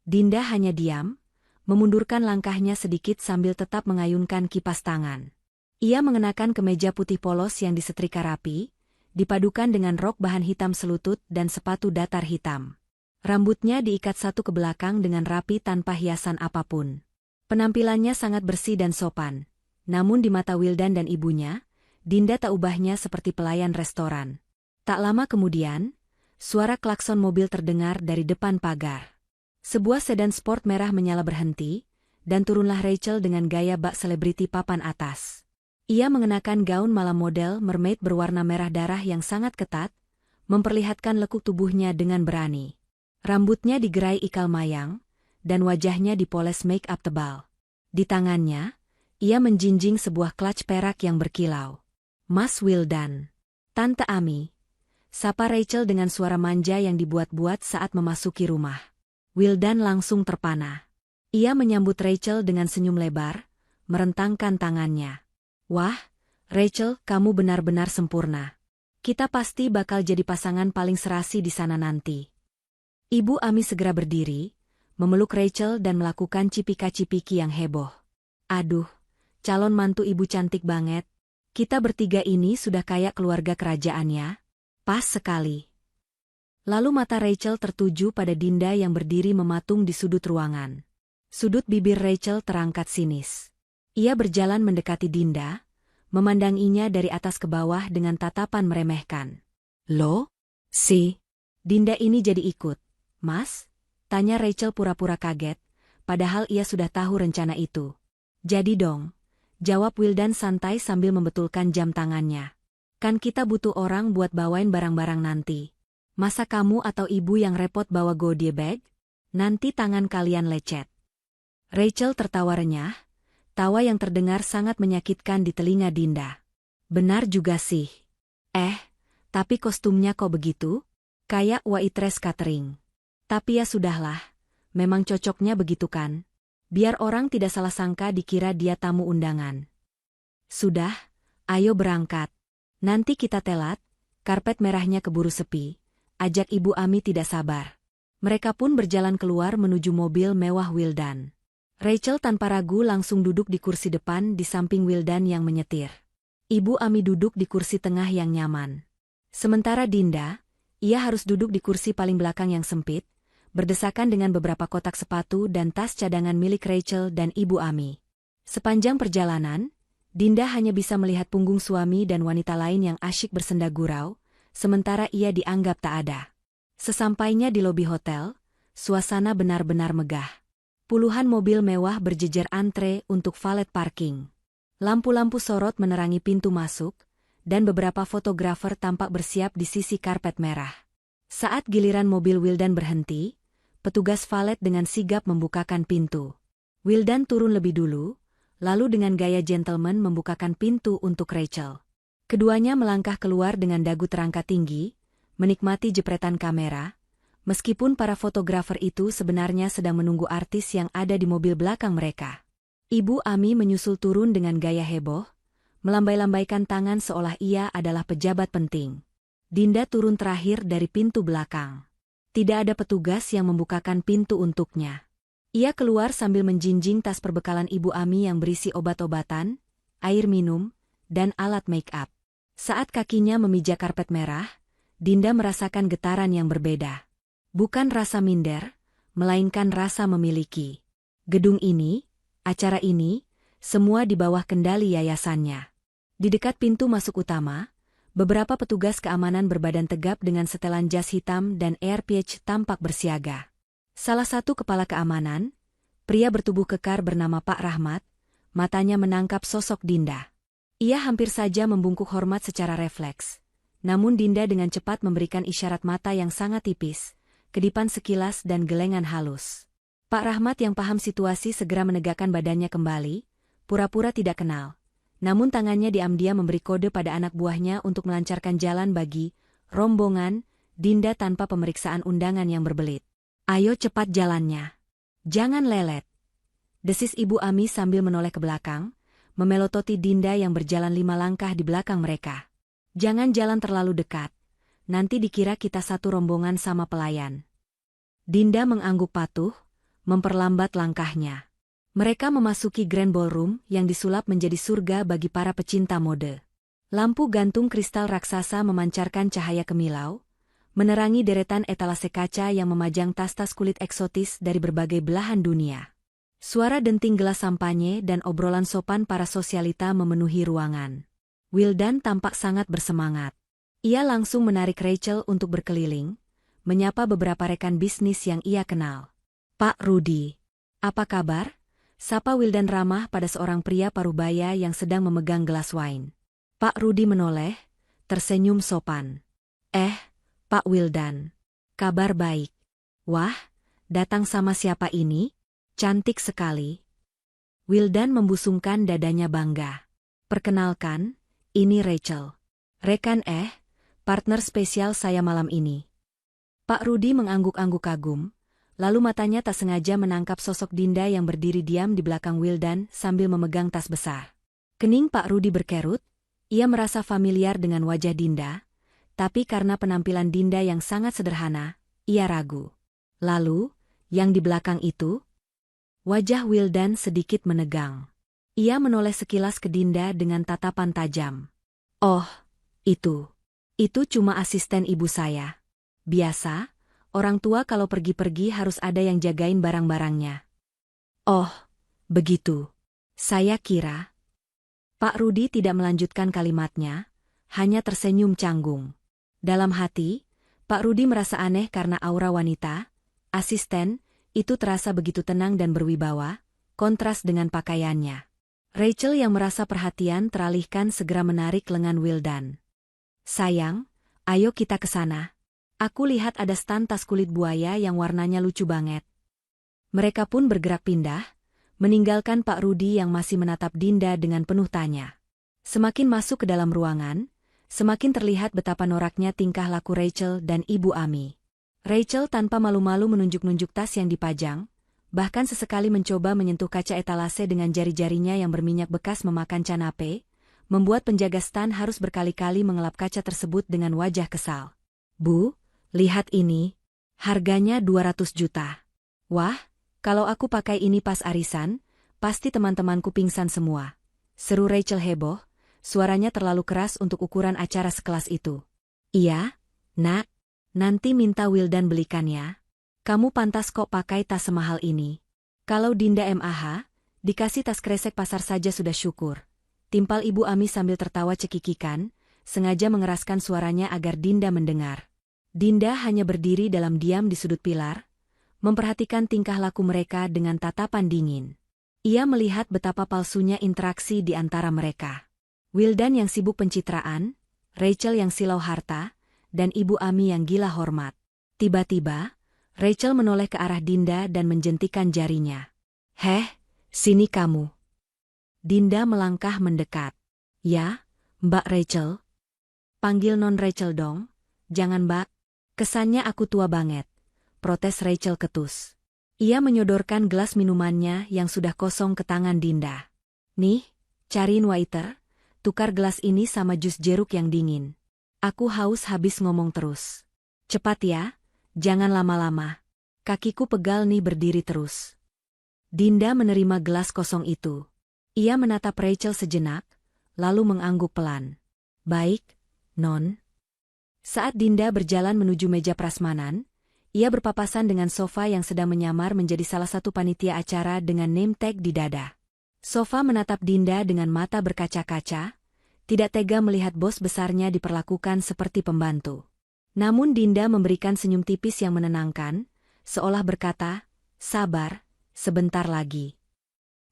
Dinda hanya diam, memundurkan langkahnya sedikit sambil tetap mengayunkan kipas tangan. Ia mengenakan kemeja putih polos yang disetrika rapi, dipadukan dengan rok bahan hitam selutut dan sepatu datar hitam. Rambutnya diikat satu ke belakang dengan rapi tanpa hiasan apapun. Penampilannya sangat bersih dan sopan. Namun di mata Wildan dan ibunya, Dinda tak ubahnya seperti pelayan restoran. Tak lama kemudian, suara klakson mobil terdengar dari depan pagar. Sebuah sedan sport merah menyala berhenti, dan turunlah Rachel dengan gaya bak selebriti papan atas. Ia mengenakan gaun malam model mermaid berwarna merah darah yang sangat ketat, memperlihatkan lekuk tubuhnya dengan berani. Rambutnya digerai ikal mayang, dan wajahnya dipoles make-up tebal. Di tangannya, ia menjinjing sebuah clutch perak yang berkilau. Mas Wildan. Tante Ami. Sapa Rachel dengan suara manja yang dibuat-buat saat memasuki rumah. Wildan langsung terpana. Ia menyambut Rachel dengan senyum lebar, merentangkan tangannya. Wah, Rachel, kamu benar-benar sempurna. Kita pasti bakal jadi pasangan paling serasi di sana nanti. Ibu Ami segera berdiri, memeluk Rachel dan melakukan cipika-cipiki yang heboh. Aduh, calon mantu ibu cantik banget. Kita bertiga ini sudah kayak keluarga kerajaan ya. Pas sekali. Lalu mata Rachel tertuju pada Dinda yang berdiri mematung di sudut ruangan. Sudut bibir Rachel terangkat sinis. Ia berjalan mendekati Dinda, memandanginya dari atas ke bawah dengan tatapan meremehkan. Loh? Dinda ini jadi ikut. Mas? Tanya Rachel pura-pura kaget, padahal ia sudah tahu rencana itu. Jadi dong, jawab Wildan santai sambil membetulkan jam tangannya. Kan kita butuh orang buat bawain barang-barang nanti. Masa kamu atau ibu yang repot bawa goodie bag? Nanti tangan kalian lecet. Rachel tertawa renyah, tawa yang terdengar sangat menyakitkan di telinga Dinda. Benar juga sih. Tapi kostumnya kok begitu? Kayak waitress catering. Tapi ya sudahlah, memang cocoknya begitu kan? Biar orang tidak salah sangka dikira dia tamu undangan. Sudah, ayo berangkat. Nanti kita telat, karpet merahnya keburu sepi, ajak Ibu Ami tidak sabar. Mereka pun berjalan keluar menuju mobil mewah Wildan. Rachel tanpa ragu langsung duduk di kursi depan di samping Wildan yang menyetir. Ibu Ami duduk di kursi tengah yang nyaman. Sementara Dinda, ia harus duduk di kursi paling belakang yang sempit, berdesakan dengan beberapa kotak sepatu dan tas cadangan milik Rachel dan Ibu Ami. Sepanjang perjalanan, Dinda hanya bisa melihat punggung suami dan wanita lain yang asyik bersenda gurau, sementara ia dianggap tak ada. Sesampainya di lobi hotel, suasana benar-benar megah. Puluhan mobil mewah berjejer antre untuk valet parking. Lampu-lampu sorot menerangi pintu masuk, dan beberapa fotografer tampak bersiap di sisi karpet merah. Saat giliran mobil Wildan berhenti, petugas valet dengan sigap membukakan pintu. Wildan turun lebih dulu, lalu dengan gaya gentleman membukakan pintu untuk Rachel. Keduanya melangkah keluar dengan dagu terangkat tinggi, menikmati jepretan kamera, meskipun para fotografer itu sebenarnya sedang menunggu artis yang ada di mobil belakang mereka. Ibu Ami menyusul turun dengan gaya heboh, melambai-lambaikan tangan seolah ia adalah pejabat penting. Dinda turun terakhir dari pintu belakang. Tidak ada petugas yang membukakan pintu untuknya. Ia keluar sambil menjinjing tas perbekalan Ibu Ami yang berisi obat-obatan, air minum, dan alat make-up. Saat kakinya memijak karpet merah, Dinda merasakan getaran yang berbeda. Bukan rasa minder, melainkan rasa memiliki. Gedung ini, acara ini, semua di bawah kendali yayasannya. Di dekat pintu masuk utama, beberapa petugas keamanan berbadan tegap dengan setelan jas hitam dan earpiece tampak bersiaga. Salah satu kepala keamanan, pria bertubuh kekar bernama Pak Rahmat, matanya menangkap sosok Dinda. Ia hampir saja membungkuk hormat secara refleks. Namun Dinda dengan cepat memberikan isyarat mata yang sangat tipis, kedipan sekilas dan gelengan halus. Pak Rahmat yang paham situasi segera menegakkan badannya kembali, pura-pura tidak kenal. Namun tangannya diam-diam memberi kode pada anak buahnya untuk melancarkan jalan bagi rombongan Dinda tanpa pemeriksaan undangan yang berbelit. Ayo cepat jalannya. Jangan lelet. Desis Ibu Ami sambil menoleh ke belakang, memelototi Dinda yang berjalan 5 langkah di belakang mereka. Jangan jalan terlalu dekat, nanti dikira kita satu rombongan sama pelayan. Dinda mengangguk patuh, memperlambat langkahnya. Mereka memasuki Grand Ballroom yang disulap menjadi surga bagi para pecinta mode. Lampu gantung kristal raksasa memancarkan cahaya kemilau, menerangi deretan etalase kaca yang memajang tas-tas kulit eksotis dari berbagai belahan dunia. Suara denting gelas sampanye dan obrolan sopan para sosialita memenuhi ruangan. Wildan tampak sangat bersemangat. Ia langsung menarik Rachel untuk berkeliling, menyapa beberapa rekan bisnis yang ia kenal. "Pak Rudy, apa kabar?" Sapa Wildan ramah pada seorang pria parubaya yang sedang memegang gelas wine. Pak Rudy menoleh, tersenyum sopan. Pak Wildan. Kabar baik. Wah, datang sama siapa ini? Cantik sekali." Wildan membusungkan dadanya bangga. "Perkenalkan, ini Rachel. Rekan partner spesial saya malam ini." Pak Rudy mengangguk-angguk kagum, lalu matanya tak sengaja menangkap sosok Dinda yang berdiri diam di belakang Wildan sambil memegang tas besar. Kening Pak Rudy berkerut, ia merasa familiar dengan wajah Dinda, tapi karena penampilan Dinda yang sangat sederhana, ia ragu. Lalu, yang di belakang itu? Wajah Wildan sedikit menegang. Ia menoleh sekilas ke Dinda dengan tatapan tajam. "Oh, itu. Itu cuma asisten ibu saya. Biasa, orang tua kalau pergi-pergi harus ada yang jagain barang-barangnya." "Oh, begitu. Saya kira." Pak Rudy tidak melanjutkan kalimatnya, hanya tersenyum canggung. Dalam hati, Pak Rudy merasa aneh karena aura wanita, asisten, itu terasa begitu tenang dan berwibawa, kontras dengan pakaiannya. Rachel yang merasa perhatian teralihkan segera menarik lengan Wildan. "Sayang, ayo kita ke sana. Aku lihat ada stan tas kulit buaya yang warnanya lucu banget." Mereka pun bergerak pindah, meninggalkan Pak Rudy yang masih menatap Dinda dengan penuh tanya. Semakin masuk ke dalam ruangan, semakin terlihat betapa noraknya tingkah laku Rachel dan Ibu Ami. Rachel tanpa malu-malu menunjuk-nunjuk tas yang dipajang, bahkan sesekali mencoba menyentuh kaca etalase dengan jari-jarinya yang berminyak bekas memakan canape, membuat penjaga stan harus berkali-kali mengelap kaca tersebut dengan wajah kesal. "Bu, lihat ini. Harganya 200 juta. Wah, kalau aku pakai ini pas arisan, pasti teman-temanku pingsan semua." Seru Rachel heboh. Suaranya terlalu keras untuk ukuran acara sekelas itu. "Iya, Nak. Nanti minta Wildan belikan ya. Kamu pantas kok pakai tas semahal ini. Kalau Dinda MAH, dikasih tas kresek pasar saja sudah syukur." Timpal Ibu Ami sambil tertawa cekikikan, sengaja mengeraskan suaranya agar Dinda mendengar. Dinda hanya berdiri dalam diam di sudut pilar, memperhatikan tingkah laku mereka dengan tatapan dingin. Ia melihat betapa palsunya interaksi di antara mereka. Wildan yang sibuk pencitraan, Rachel yang silau harta, dan Ibu Ami yang gila hormat. Tiba-tiba, Rachel menoleh ke arah Dinda dan menjentikan jarinya. Sini kamu." Dinda melangkah mendekat. "Ya, Mbak Rachel." "Panggil non Rachel dong, jangan Mbak. Kesannya aku tua banget," protes Rachel ketus. Ia menyodorkan gelas minumannya yang sudah kosong ke tangan Dinda. "Nih, cariin waiter. Tukar gelas ini sama jus jeruk yang dingin. Aku haus habis ngomong terus. Cepat ya, jangan lama-lama. Kakiku pegal nih berdiri terus." Dinda menerima gelas kosong itu. Ia menatap Rachel sejenak, lalu mengangguk pelan. "Baik, Non." Saat Dinda berjalan menuju meja prasmanan, ia berpapasan dengan Sofa yang sedang menyamar menjadi salah satu panitia acara dengan name tag di dada. Sofa menatap Dinda dengan mata berkaca-kaca, tidak tega melihat bos besarnya diperlakukan seperti pembantu. Namun Dinda memberikan senyum tipis yang menenangkan, seolah berkata, "Sabar, sebentar lagi."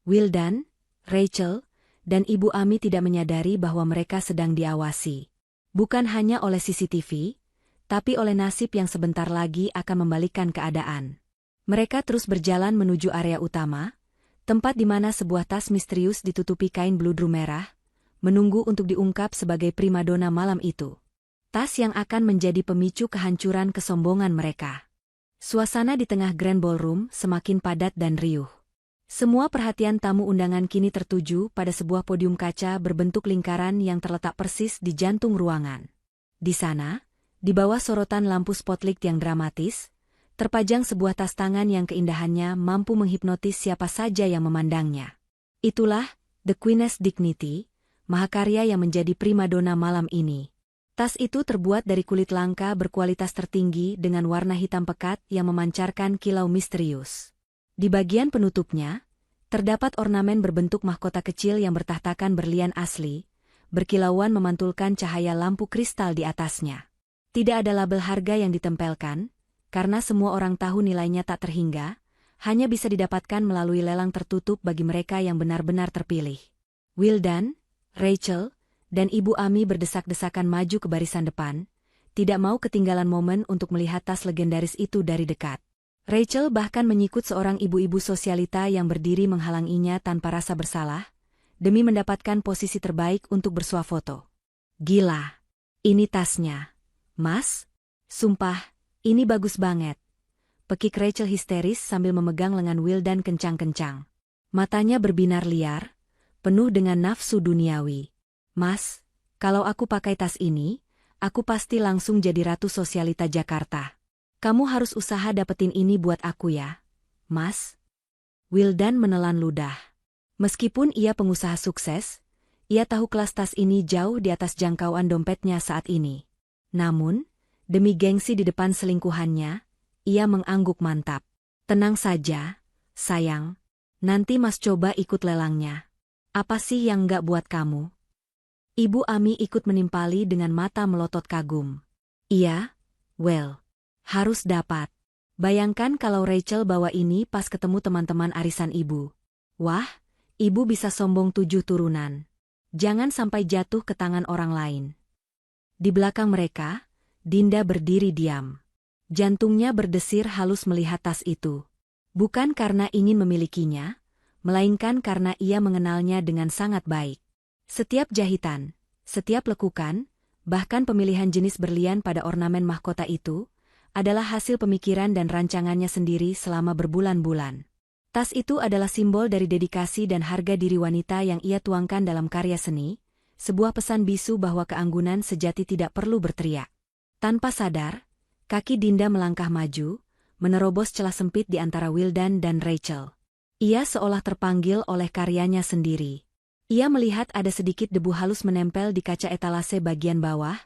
Wildan, Rachel, dan Ibu Ami tidak menyadari bahwa mereka sedang diawasi. Bukan hanya oleh CCTV, tapi oleh nasib yang sebentar lagi akan membalikkan keadaan. Mereka terus berjalan menuju area utama, tempat di mana sebuah tas misterius ditutupi kain bludru merah, menunggu untuk diungkap sebagai primadona malam itu. Tas yang akan menjadi pemicu kehancuran kesombongan mereka. Suasana di tengah Grand Ballroom semakin padat dan riuh. Semua perhatian tamu undangan kini tertuju pada sebuah podium kaca berbentuk lingkaran yang terletak persis di jantung ruangan. Di sana, di bawah sorotan lampu spotlight yang dramatis, terpajang sebuah tas tangan yang keindahannya mampu menghipnotis siapa saja yang memandangnya. Itulah The Queen's Dignity, mahakarya yang menjadi primadona malam ini. Tas itu terbuat dari kulit langka berkualitas tertinggi dengan warna hitam pekat yang memancarkan kilau misterius. Di bagian penutupnya, terdapat ornamen berbentuk mahkota kecil yang bertahtakan berlian asli, berkilauan memantulkan cahaya lampu kristal di atasnya. Tidak ada label harga yang ditempelkan, karena semua orang tahu nilainya tak terhingga, hanya bisa didapatkan melalui lelang tertutup bagi mereka yang benar-benar terpilih. Wildan, Rachel, dan Ibu Ami berdesak-desakan maju ke barisan depan, tidak mau ketinggalan momen untuk melihat tas legendaris itu dari dekat. Rachel bahkan menyikut seorang ibu-ibu sosialita yang berdiri menghalanginya tanpa rasa bersalah, demi mendapatkan posisi terbaik untuk bersuah foto. Gila, ini tasnya. Mas? Sumpah, ini bagus banget. Pekik Rachel histeris sambil memegang lengan Wildan kencang-kencang. Matanya berbinar liar, penuh dengan nafsu duniawi. Mas, kalau aku pakai tas ini, aku pasti langsung jadi ratu sosialita Jakarta. Kamu harus usaha dapetin ini buat aku ya, Mas. Wildan menelan ludah. Meskipun ia pengusaha sukses, ia tahu kelas tas ini jauh di atas jangkauan dompetnya saat ini. Namun, demi gengsi di depan selingkuhannya, ia mengangguk mantap. Tenang saja, sayang. Nanti Mas coba ikut lelangnya. Apa sih yang nggak buat kamu? Ibu Ami ikut menimpali dengan mata melotot kagum. Iya, well. Harus dapat. Bayangkan kalau Rachel bawa ini pas ketemu teman-teman arisan ibu. Wah, ibu bisa sombong 7 turunan. Jangan sampai jatuh ke tangan orang lain. Di belakang mereka, Dinda berdiri diam. Jantungnya berdesir halus melihat tas itu. Bukan karena ingin memilikinya, melainkan karena ia mengenalnya dengan sangat baik. Setiap jahitan, setiap lekukan, bahkan pemilihan jenis berlian pada ornamen mahkota itu, adalah hasil pemikiran dan rancangannya sendiri selama berbulan-bulan. Tas itu adalah simbol dari dedikasi dan harga diri wanita yang ia tuangkan dalam karya seni, sebuah pesan bisu bahwa keanggunan sejati tidak perlu berteriak. Tanpa sadar, kaki Dinda melangkah maju, menerobos celah sempit di antara Wildan dan Rachel. Ia seolah terpanggil oleh karyanya sendiri. Ia melihat ada sedikit debu halus menempel di kaca etalase bagian bawah,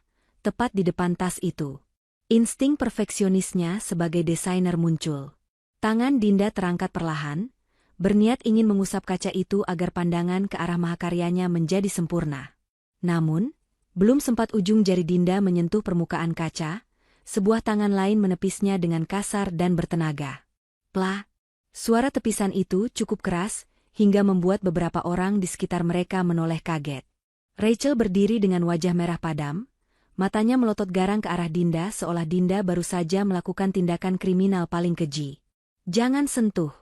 tepat di depan tas itu. Insting perfeksionisnya sebagai desainer muncul. Tangan Dinda terangkat perlahan, berniat ingin mengusap kaca itu agar pandangan ke arah mahakaryanya menjadi sempurna. Namun, belum sempat ujung jari Dinda menyentuh permukaan kaca, sebuah tangan lain menepisnya dengan kasar dan bertenaga. Plah! Suara tepisan itu cukup keras, hingga membuat beberapa orang di sekitar mereka menoleh kaget. Rachel berdiri dengan wajah merah padam, matanya melotot garang ke arah Dinda seolah Dinda baru saja melakukan tindakan kriminal paling keji. Jangan sentuh!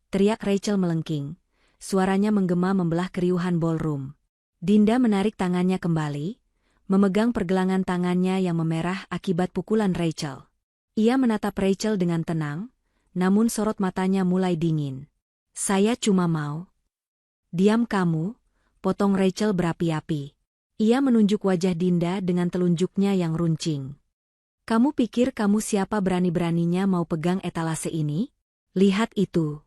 Teriak Rachel melengking. Suaranya menggema membelah keriuhan ballroom. Dinda menarik tangannya kembali, memegang pergelangan tangannya yang memerah akibat pukulan Rachel. Ia menatap Rachel dengan tenang, namun sorot matanya mulai dingin. Saya cuma mau. Diam kamu, potong Rachel berapi-api. Ia menunjuk wajah Dinda dengan telunjuknya yang runcing. Kamu pikir kamu siapa berani-beraninya mau pegang etalase ini? Lihat itu.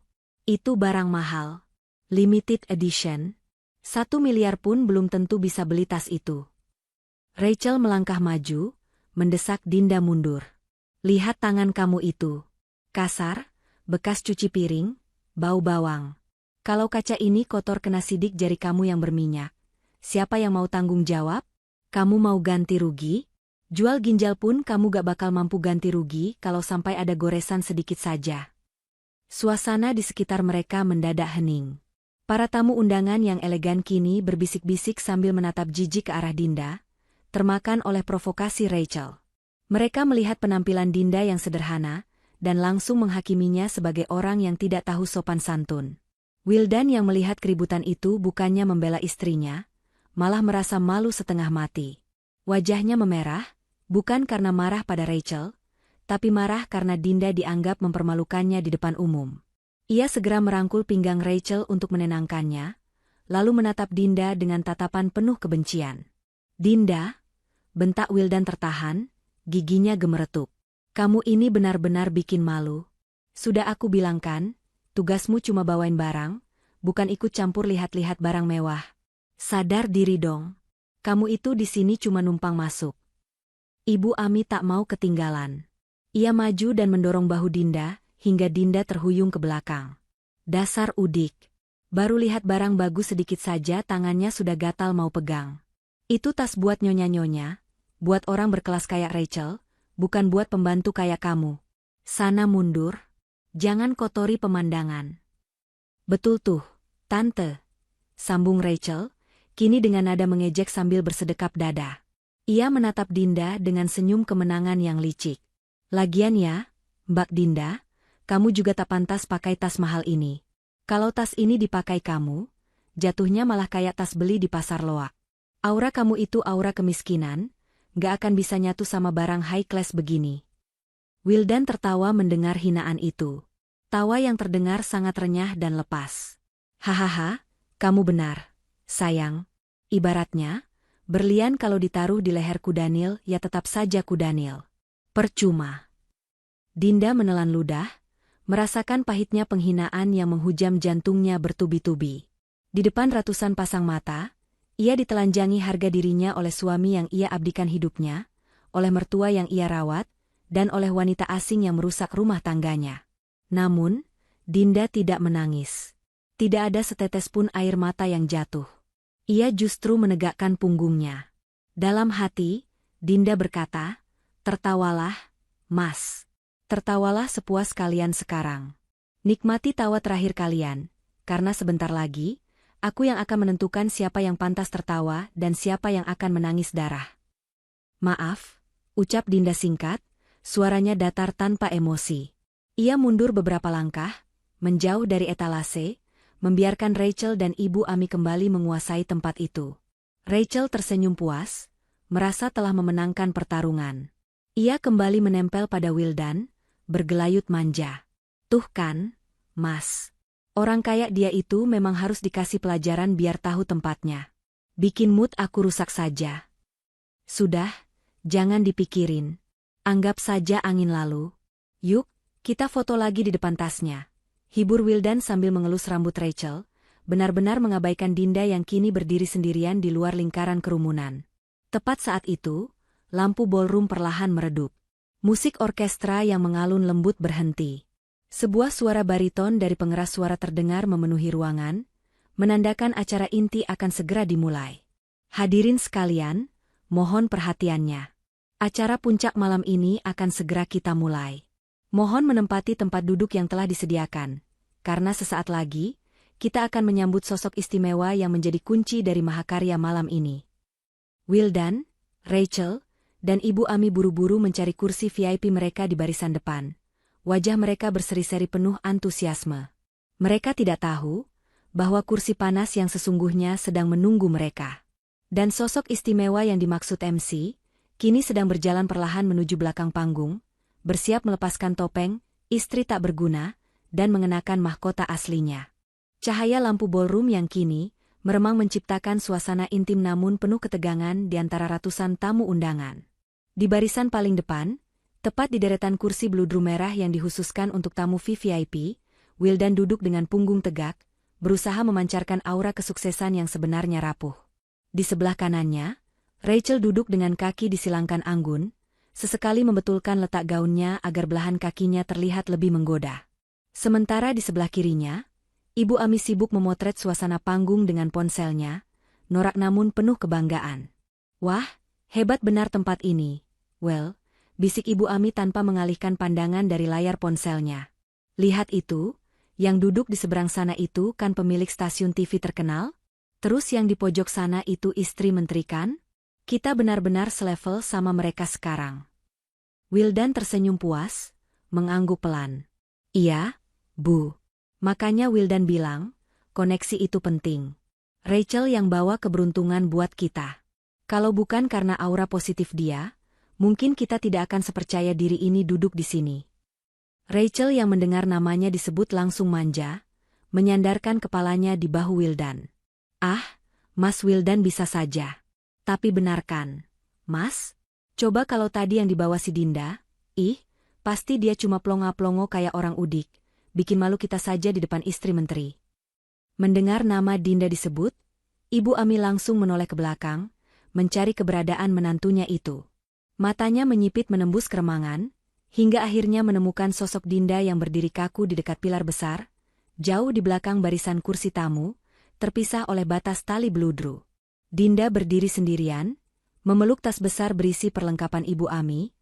Itu barang mahal. Limited edition. 1 miliar pun belum tentu bisa beli tas itu. Rachel melangkah maju, mendesak Dinda mundur. Lihat tangan kamu itu. Kasar, bekas cuci piring, bau bawang. Kalau kaca ini kotor kena sidik jari kamu yang berminyak. Siapa yang mau tanggung jawab? Kamu mau ganti rugi? Jual ginjal pun kamu gak bakal mampu ganti rugi kalau sampai ada goresan sedikit saja. Suasana di sekitar mereka mendadak hening. Para tamu undangan yang elegan kini berbisik-bisik sambil menatap jijik ke arah Dinda, termakan oleh provokasi Rachel. Mereka melihat penampilan Dinda yang sederhana, dan langsung menghakiminya sebagai orang yang tidak tahu sopan santun. Wildan yang melihat keributan itu bukannya membela istrinya, malah merasa malu setengah mati. Wajahnya memerah, bukan karena marah pada Rachel, tapi marah karena Dinda dianggap mempermalukannya di depan umum. Ia segera merangkul pinggang Rachel untuk menenangkannya, lalu menatap Dinda dengan tatapan penuh kebencian. Dinda, bentak Wildan tertahan, giginya gemeretuk. Kamu ini benar-benar bikin malu. Sudah aku bilang kan, tugasmu cuma bawain barang, bukan ikut campur lihat-lihat barang mewah. Sadar diri dong. Kamu itu di sini cuma numpang masuk. Ibu Ami tak mau ketinggalan. Ia maju dan mendorong bahu Dinda, hingga Dinda terhuyung ke belakang. Dasar udik. Baru lihat barang bagus sedikit saja tangannya sudah gatal mau pegang. Itu tas buat nyonya-nyonya, buat orang berkelas kayak Rachel, bukan buat pembantu kayak kamu. Sana mundur. Jangan kotori pemandangan. Betul tuh, Tante. Sambung Rachel, kini dengan nada mengejek sambil bersedekap dada. Ia menatap Dinda dengan senyum kemenangan yang licik. Lagian ya, Mbak Dinda, kamu juga tak pantas pakai tas mahal ini. Kalau tas ini dipakai kamu, jatuhnya malah kayak tas beli di pasar loak. Aura kamu itu aura kemiskinan, gak akan bisa nyatu sama barang high class begini. Wildan tertawa mendengar hinaan itu. Tawa yang terdengar sangat renyah dan lepas. Hahaha, kamu benar, sayang. Ibaratnya, berlian kalau ditaruh di leher kudanil ya tetap saja kudanil. Percuma. Dinda menelan ludah, merasakan pahitnya penghinaan yang menghujam jantungnya bertubi-tubi. Di depan ratusan pasang mata, ia ditelanjangi harga dirinya oleh suami yang ia abdikan hidupnya, oleh mertua yang ia rawat, dan oleh wanita asing yang merusak rumah tangganya. Namun, Dinda tidak menangis. Tidak ada setetes pun air mata yang jatuh. Ia justru menegakkan punggungnya. Dalam hati, Dinda berkata, "Tertawalah, Mas. Tertawalah sepuas kalian sekarang. Nikmati tawa terakhir kalian, karena sebentar lagi, aku yang akan menentukan siapa yang pantas tertawa dan siapa yang akan menangis darah." "Maaf," ucap Dinda singkat, suaranya datar tanpa emosi. Ia mundur beberapa langkah, menjauh dari etalase, membiarkan Rachel dan Ibu Ami kembali menguasai tempat itu. Rachel tersenyum puas, merasa telah memenangkan pertarungan. Ia kembali menempel pada Wildan, bergelayut manja. "Tuh kan, Mas. Orang kayak dia itu memang harus dikasih pelajaran biar tahu tempatnya. Bikin mood aku rusak saja." "Sudah, jangan dipikirin. Anggap saja angin lalu. Yuk, kita foto lagi di depan tasnya," hibur Wildan sambil mengelus rambut Rachel, benar-benar mengabaikan Dinda yang kini berdiri sendirian di luar lingkaran kerumunan. Tepat saat itu, lampu ballroom perlahan meredup. Musik orkestra yang mengalun lembut berhenti. Sebuah suara bariton dari pengeras suara terdengar memenuhi ruangan, menandakan acara inti akan segera dimulai. "Hadirin sekalian, mohon perhatiannya. Acara puncak malam ini akan segera kita mulai. Mohon menempati tempat duduk yang telah disediakan, karena sesaat lagi, kita akan menyambut sosok istimewa yang menjadi kunci dari mahakarya malam ini." Wildan, Rachel, dan Ibu Ami buru-buru mencari kursi VIP mereka di barisan depan. Wajah mereka berseri-seri penuh antusiasme. Mereka tidak tahu bahwa kursi panas yang sesungguhnya sedang menunggu mereka. Dan sosok istimewa yang dimaksud MC, kini sedang berjalan perlahan menuju belakang panggung, bersiap melepaskan topeng, istri tak berguna, dan mengenakan mahkota aslinya. Cahaya lampu ballroom yang kini meremang menciptakan suasana intim namun penuh ketegangan di antara ratusan tamu undangan. Di barisan paling depan, tepat di deretan kursi bludru merah yang dikhususkan untuk tamu VVIP, Wildan duduk dengan punggung tegak, berusaha memancarkan aura kesuksesan yang sebenarnya rapuh. Di sebelah kanannya, Rachel duduk dengan kaki disilangkan anggun, sesekali membetulkan letak gaunnya agar belahan kakinya terlihat lebih menggoda. Sementara di sebelah kirinya, Ibu Ami sibuk memotret suasana panggung dengan ponselnya, norak namun penuh kebanggaan. "Wah, hebat benar tempat ini. Well," bisik Ibu Ami tanpa mengalihkan pandangan dari layar ponselnya. "Lihat itu, yang duduk di seberang sana itu kan pemilik stasiun TV terkenal? Terus yang di pojok sana itu istri menteri kan? Kita benar-benar selevel sama mereka sekarang." Wildan tersenyum puas, mengangguk pelan. "Iya, Bu. Makanya Wildan bilang, koneksi itu penting. Rachel yang bawa keberuntungan buat kita. Kalau bukan karena aura positif dia, mungkin kita tidak akan sepercaya diri ini duduk di sini." Rachel yang mendengar namanya disebut langsung manja, menyandarkan kepalanya di bahu Wildan. "Ah, Mas Wildan bisa saja. Tapi benarkan, Mas? Coba kalau tadi yang dibawa si Dinda, pasti dia cuma plonga-plongo kayak orang udik, bikin malu kita saja di depan istri menteri." Mendengar nama Dinda disebut, Ibu Ami langsung menoleh ke belakang, mencari keberadaan menantunya itu. Matanya menyipit menembus keremangan, hingga akhirnya menemukan sosok Dinda yang berdiri kaku di dekat pilar besar, jauh di belakang barisan kursi tamu, terpisah oleh batas tali beludru. Dinda berdiri sendirian, memeluk tas besar berisi perlengkapan Ibu Ami,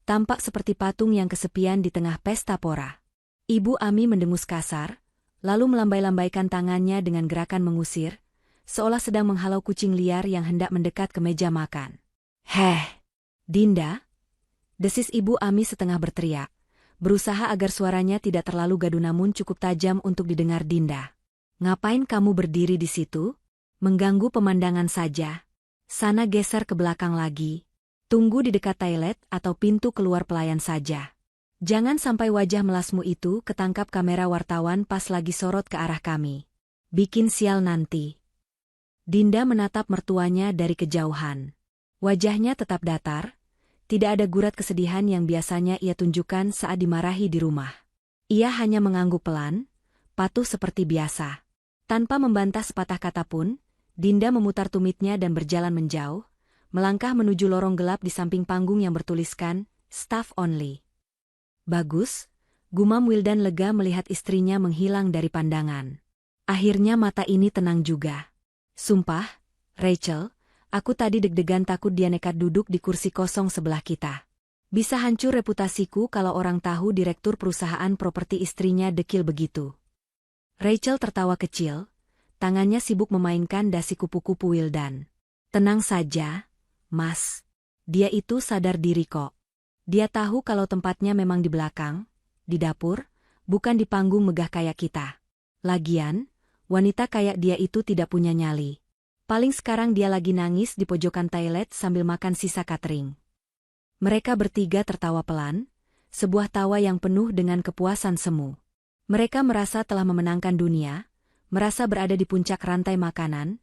tampak seperti patung yang kesepian di tengah pesta pora. Ibu Ami mendengus kasar, lalu melambai-lambaikan tangannya dengan gerakan mengusir, seolah sedang menghalau kucing liar yang hendak mendekat ke meja makan. "Heh, Dinda!" desis Ibu Ami setengah berteriak, berusaha agar suaranya tidak terlalu gaduh namun cukup tajam untuk didengar Dinda. "Ngapain kamu berdiri di situ? Mengganggu pemandangan saja. Sana geser ke belakang lagi. Tunggu di dekat toilet atau pintu keluar pelayan saja. Jangan sampai wajah melasmu itu ketangkap kamera wartawan pas lagi sorot ke arah kami. Bikin sial nanti." Dinda menatap mertuanya dari kejauhan. Wajahnya tetap datar, tidak ada gurat kesedihan yang biasanya ia tunjukkan saat dimarahi di rumah. Ia hanya mengangguk pelan, patuh seperti biasa. Tanpa membantah sepatah kata pun, Dinda memutar tumitnya dan berjalan menjauh, melangkah menuju lorong gelap di samping panggung yang bertuliskan, "Staff Only." "Bagus," gumam Wildan lega melihat istrinya menghilang dari pandangan. Akhirnya mata ini tenang juga. "Sumpah, Rachel, aku tadi deg-degan takut dia nekat duduk di kursi kosong sebelah kita. Bisa hancur reputasiku kalau orang tahu direktur perusahaan properti istrinya dekil begitu." Rachel tertawa kecil, tangannya sibuk memainkan dasi kupu-kupu Wildan. "Tenang saja, Mas. Dia itu sadar diri kok. Dia tahu kalau tempatnya memang di belakang, di dapur, bukan di panggung megah kayak kita. Lagian, wanita kayak dia itu tidak punya nyali. Paling sekarang dia lagi nangis di pojokan toilet sambil makan sisa catering." Mereka bertiga tertawa pelan, sebuah tawa yang penuh dengan kepuasan semu. Mereka merasa telah memenangkan dunia, merasa berada di puncak rantai makanan,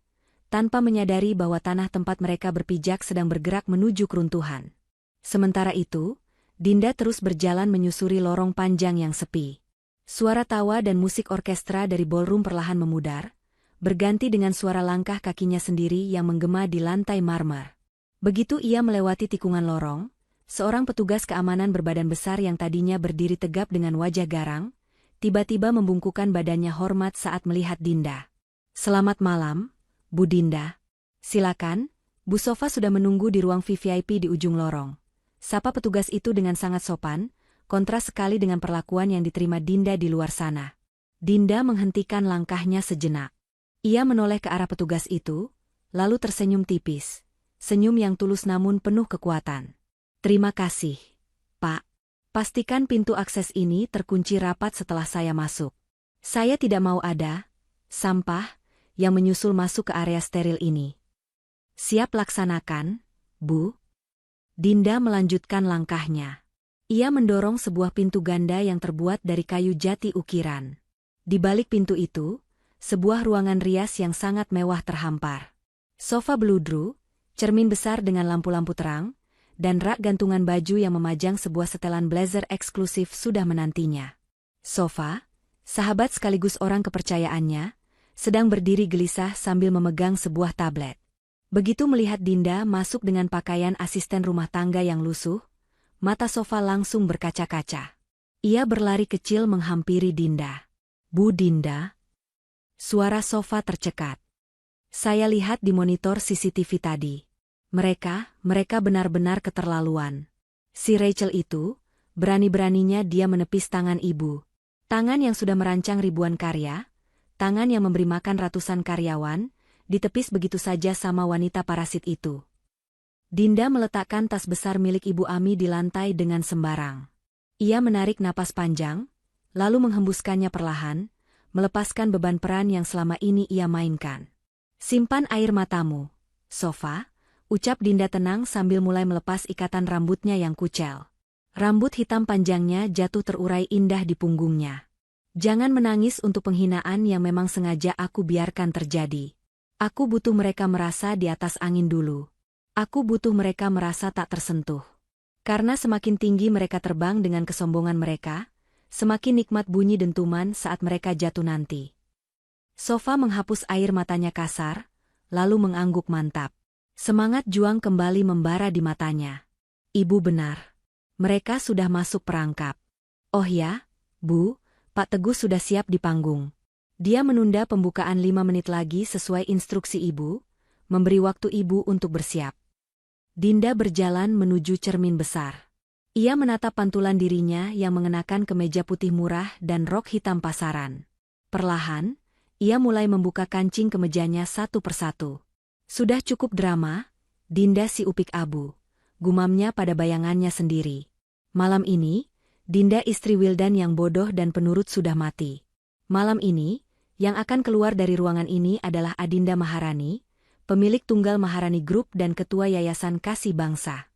tanpa menyadari bahwa tanah tempat mereka berpijak sedang bergerak menuju keruntuhan. Sementara itu, Dinda terus berjalan menyusuri lorong panjang yang sepi. Suara tawa dan musik orkestra dari ballroom perlahan memudar, berganti dengan suara langkah kakinya sendiri yang menggema di lantai marmer. Begitu ia melewati tikungan lorong, seorang petugas keamanan berbadan besar yang tadinya berdiri tegap dengan wajah garang, tiba-tiba membungkukkan badannya hormat saat melihat Dinda. "Selamat malam, Bu Dinda. Silakan, Bu Sofa sudah menunggu di ruang VVIP di ujung lorong." Sapa petugas itu dengan sangat sopan, kontras sekali dengan perlakuan yang diterima Dinda di luar sana. Dinda menghentikan langkahnya sejenak. Ia menoleh ke arah petugas itu, lalu tersenyum tipis. Senyum yang tulus namun penuh kekuatan. "Terima kasih, Pak. Pastikan pintu akses ini terkunci rapat setelah saya masuk. Saya tidak mau ada sampah yang menyusul masuk ke area steril ini." "Siap laksanakan, Bu." Dinda melanjutkan langkahnya. Ia mendorong sebuah pintu ganda yang terbuat dari kayu jati ukiran. Di balik pintu itu, sebuah ruangan rias yang sangat mewah terhampar. Sofa beludru, cermin besar dengan lampu-lampu terang, dan rak gantungan baju yang memajang sebuah setelan blazer eksklusif sudah menantinya. Sofa, sahabat sekaligus orang kepercayaannya, sedang berdiri gelisah sambil memegang sebuah tablet. Begitu melihat Dinda masuk dengan pakaian asisten rumah tangga yang lusuh, mata Sofa langsung berkaca-kaca. Ia berlari kecil menghampiri Dinda. "Bu Dinda?" Suara Sofa tercekat. "Saya lihat di monitor CCTV tadi. Mereka benar-benar keterlaluan. Si Rachel itu, berani-beraninya dia menepis tangan ibu. Tangan yang sudah merancang ribuan karya, tangan yang memberi makan ratusan karyawan, ditepis begitu saja sama wanita parasit itu." Dinda meletakkan tas besar milik Ibu Ami di lantai dengan sembarang. Ia menarik napas panjang, lalu menghembuskannya perlahan, melepaskan beban peran yang selama ini ia mainkan. "Simpan air matamu, Sofa," ucap Dinda tenang sambil mulai melepas ikatan rambutnya yang kucel. Rambut hitam panjangnya jatuh terurai indah di punggungnya. Jangan menangis untuk penghinaan yang memang sengaja aku biarkan terjadi. Aku butuh mereka merasa di atas angin dulu. Aku butuh mereka merasa tak tersentuh. Karena semakin tinggi mereka terbang dengan kesombongan mereka, semakin nikmat bunyi dentuman saat mereka jatuh nanti. Sofa menghapus air matanya kasar, lalu mengangguk mantap. Semangat juang kembali membara di matanya. Ibu benar. Mereka sudah masuk perangkap. Oh ya, Bu, Pak Teguh sudah siap di panggung. Dia menunda pembukaan 5 menit lagi sesuai instruksi ibu, memberi waktu ibu untuk bersiap. Dinda berjalan menuju cermin besar. Ia menatap pantulan dirinya yang mengenakan kemeja putih murah dan rok hitam pasaran. Perlahan, ia mulai membuka kancing kemejanya satu persatu. Sudah cukup drama, Dinda si upik abu, gumamnya pada bayangannya sendiri. Malam ini, Dinda istri Wildan yang bodoh dan penurut sudah mati. Malam ini, yang akan keluar dari ruangan ini adalah Adinda Maharani, pemilik tunggal Maharani Group dan ketua Yayasan Kasih Bangsa.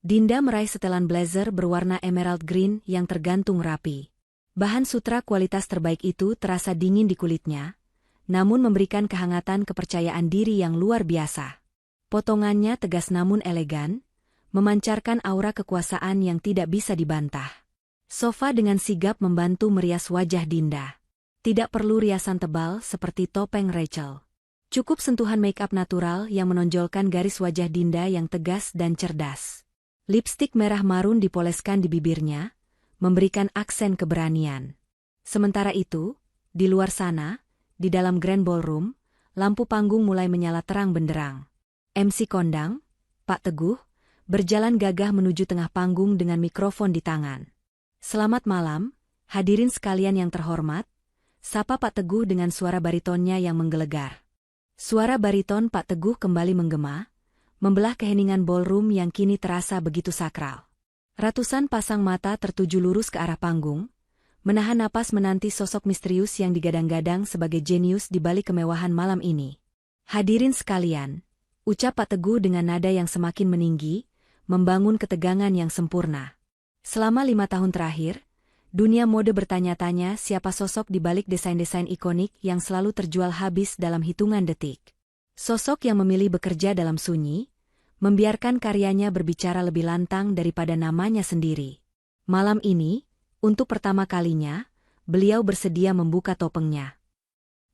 Dinda meraih setelan blazer berwarna emerald green yang tergantung rapi. Bahan sutra kualitas terbaik itu terasa dingin di kulitnya, namun memberikan kehangatan kepercayaan diri yang luar biasa. Potongannya tegas namun elegan, memancarkan aura kekuasaan yang tidak bisa dibantah. Sofa dengan sigap membantu merias wajah Dinda. Tidak perlu riasan tebal seperti topeng Rachel. Cukup sentuhan make-up natural yang menonjolkan garis wajah Dinda yang tegas dan cerdas. Lipstik merah marun dipoleskan di bibirnya, memberikan aksen keberanian. Sementara itu, di luar sana, di dalam Grand Ballroom, lampu panggung mulai menyala terang benderang. MC kondang, Pak Teguh, berjalan gagah menuju tengah panggung dengan mikrofon di tangan. Selamat malam, hadirin sekalian yang terhormat, sapa Pak Teguh dengan suara baritonnya yang menggelegar. Suara bariton Pak Teguh kembali menggema, membelah keheningan ballroom yang kini terasa begitu sakral. Ratusan pasang mata tertuju lurus ke arah panggung, menahan napas menanti sosok misterius yang digadang-gadang sebagai jenius di balik kemewahan malam ini. Hadirin sekalian, ucap Pak Teguh dengan nada yang semakin meninggi, membangun ketegangan yang sempurna. Selama 5 tahun terakhir, dunia mode bertanya-tanya siapa sosok di balik desain-desain ikonik yang selalu terjual habis dalam hitungan detik. Sosok yang memilih bekerja dalam sunyi, membiarkan karyanya berbicara lebih lantang daripada namanya sendiri. Malam ini, untuk pertama kalinya, beliau bersedia membuka topengnya.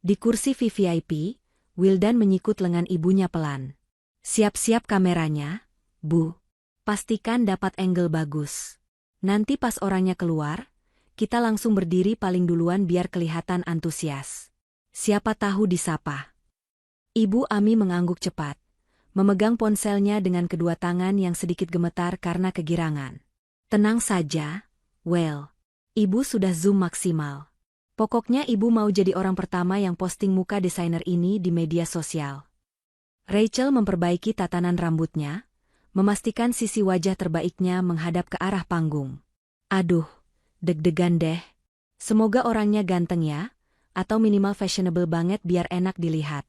Di kursi VVIP, Wildan menyikut lengan ibunya pelan. Siap-siap kameranya, Bu. Pastikan dapat angle bagus. Nanti pas orangnya keluar, kita langsung berdiri paling duluan biar kelihatan antusias. Siapa tahu disapa. Ibu Ami mengangguk cepat, memegang ponselnya dengan kedua tangan yang sedikit gemetar karena kegirangan. Tenang saja, well. Ibu sudah zoom maksimal. Pokoknya ibu mau jadi orang pertama yang posting muka desainer ini di media sosial. Rachel memperbaiki tatanan rambutnya, memastikan sisi wajah terbaiknya menghadap ke arah panggung. Aduh, deg-degan deh. Semoga orangnya ganteng ya, atau minimal fashionable banget biar enak dilihat.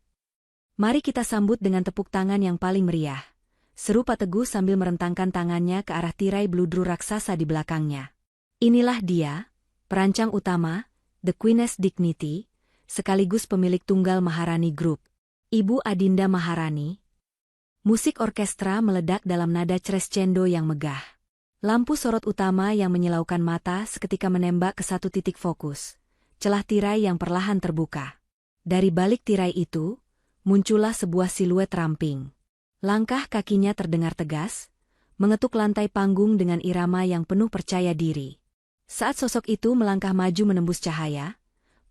Mari kita sambut dengan tepuk tangan yang paling meriah, seru Pak Teguh sambil merentangkan tangannya ke arah tirai bludru raksasa di belakangnya. Inilah dia, perancang utama, The Queen's Dignity, sekaligus pemilik tunggal Maharani Group, Ibu Adinda Maharani. Musik orkestra meledak dalam nada crescendo yang megah. Lampu sorot utama yang menyilaukan mata seketika menembak ke satu titik fokus, celah tirai yang perlahan terbuka. Dari balik tirai itu, muncullah sebuah siluet ramping. Langkah kakinya terdengar tegas, mengetuk lantai panggung dengan irama yang penuh percaya diri. Saat sosok itu melangkah maju menembus cahaya,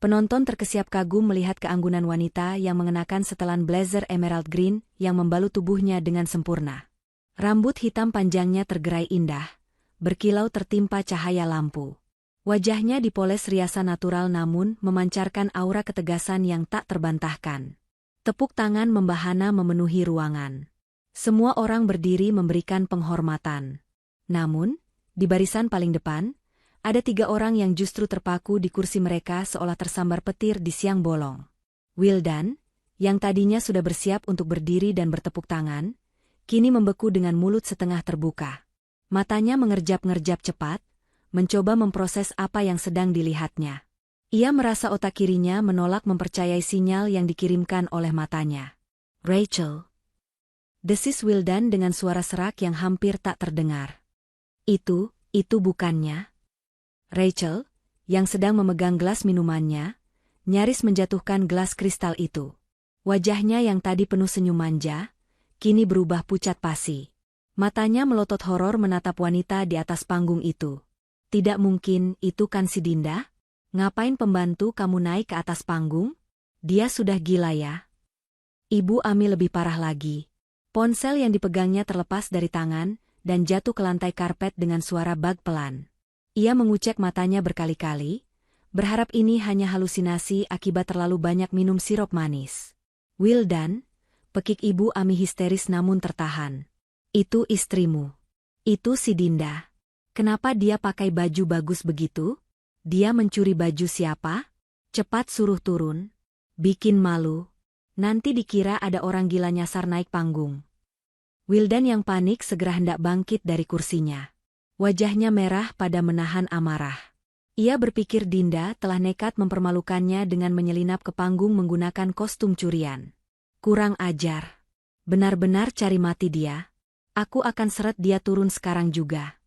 penonton terkesiap kagum melihat keanggunan wanita yang mengenakan setelan blazer emerald green yang membalut tubuhnya dengan sempurna. Rambut hitam panjangnya tergerai indah, berkilau tertimpa cahaya lampu. Wajahnya dipoles riasan natural namun memancarkan aura ketegasan yang tak terbantahkan. Tepuk tangan membahana memenuhi ruangan. Semua orang berdiri memberikan penghormatan. Namun, di barisan paling depan, ada 3 orang yang justru terpaku di kursi mereka seolah tersambar petir di siang bolong. Wildan, yang tadinya sudah bersiap untuk berdiri dan bertepuk tangan, kini membeku dengan mulut setengah terbuka. Matanya mengerjap-ngerjap cepat, mencoba memproses apa yang sedang dilihatnya. Ia merasa otak kirinya menolak mempercayai sinyal yang dikirimkan oleh matanya. Rachel. Desis Wildan dengan suara serak yang hampir tak terdengar. Itu bukannya. Rachel, yang sedang memegang gelas minumannya, nyaris menjatuhkan gelas kristal itu. Wajahnya yang tadi penuh senyum manja, kini berubah pucat pasi. Matanya melotot horor menatap wanita di atas panggung itu. Tidak mungkin, itu kan si Dinda? Ngapain pembantu kamu naik ke atas panggung? Dia sudah gila ya? Ibu Ami lebih parah lagi. Ponsel yang dipegangnya terlepas dari tangan dan jatuh ke lantai karpet dengan suara bag pelan. Ia mengucek matanya berkali-kali, berharap ini hanya halusinasi akibat terlalu banyak minum sirup manis. Wildan, pekik Ibu Ami histeris namun tertahan. Itu istrimu. Itu si Dinda. Kenapa dia pakai baju bagus begitu? Dia mencuri baju siapa? Cepat suruh turun. Bikin malu. Nanti dikira ada orang gila nyasar naik panggung. Wildan yang panik segera hendak bangkit dari kursinya. Wajahnya merah pada menahan amarah. Ia berpikir Dinda telah nekat mempermalukannya dengan menyelinap ke panggung menggunakan kostum curian. Kurang ajar. Benar-benar cari mati dia. Aku akan seret dia turun sekarang juga.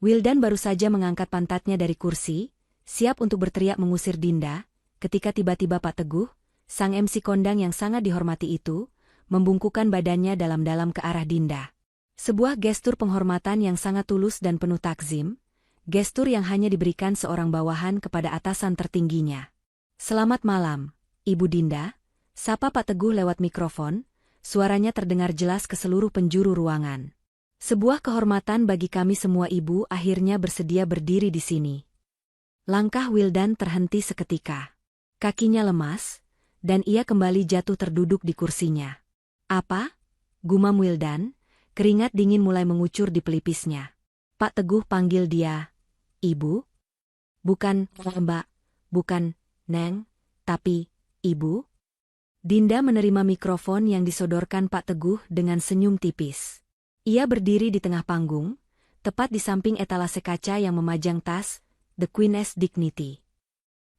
Wildan baru saja mengangkat pantatnya dari kursi, siap untuk berteriak mengusir Dinda, ketika tiba-tiba Pak Teguh, sang MC kondang yang sangat dihormati itu, membungkukkan badannya dalam-dalam ke arah Dinda. Sebuah gestur penghormatan yang sangat tulus dan penuh takzim, gestur yang hanya diberikan seorang bawahan kepada atasan tertingginya. Selamat malam, Ibu Dinda, sapa Pak Teguh lewat mikrofon, suaranya terdengar jelas ke seluruh penjuru ruangan. Sebuah kehormatan bagi kami semua Ibu akhirnya bersedia berdiri di sini. Langkah Wildan terhenti seketika. Kakinya lemas, dan ia kembali jatuh terduduk di kursinya. Apa? Gumam Wildan, keringat dingin mulai mengucur di pelipisnya. Pak Teguh panggil dia, Ibu? Bukan, Mbak, bukan, Neng, tapi, Ibu? Dinda menerima mikrofon yang disodorkan Pak Teguh dengan senyum tipis. Ia berdiri di tengah panggung, tepat di samping etalase kaca yang memajang tas, The Queen's Dignity.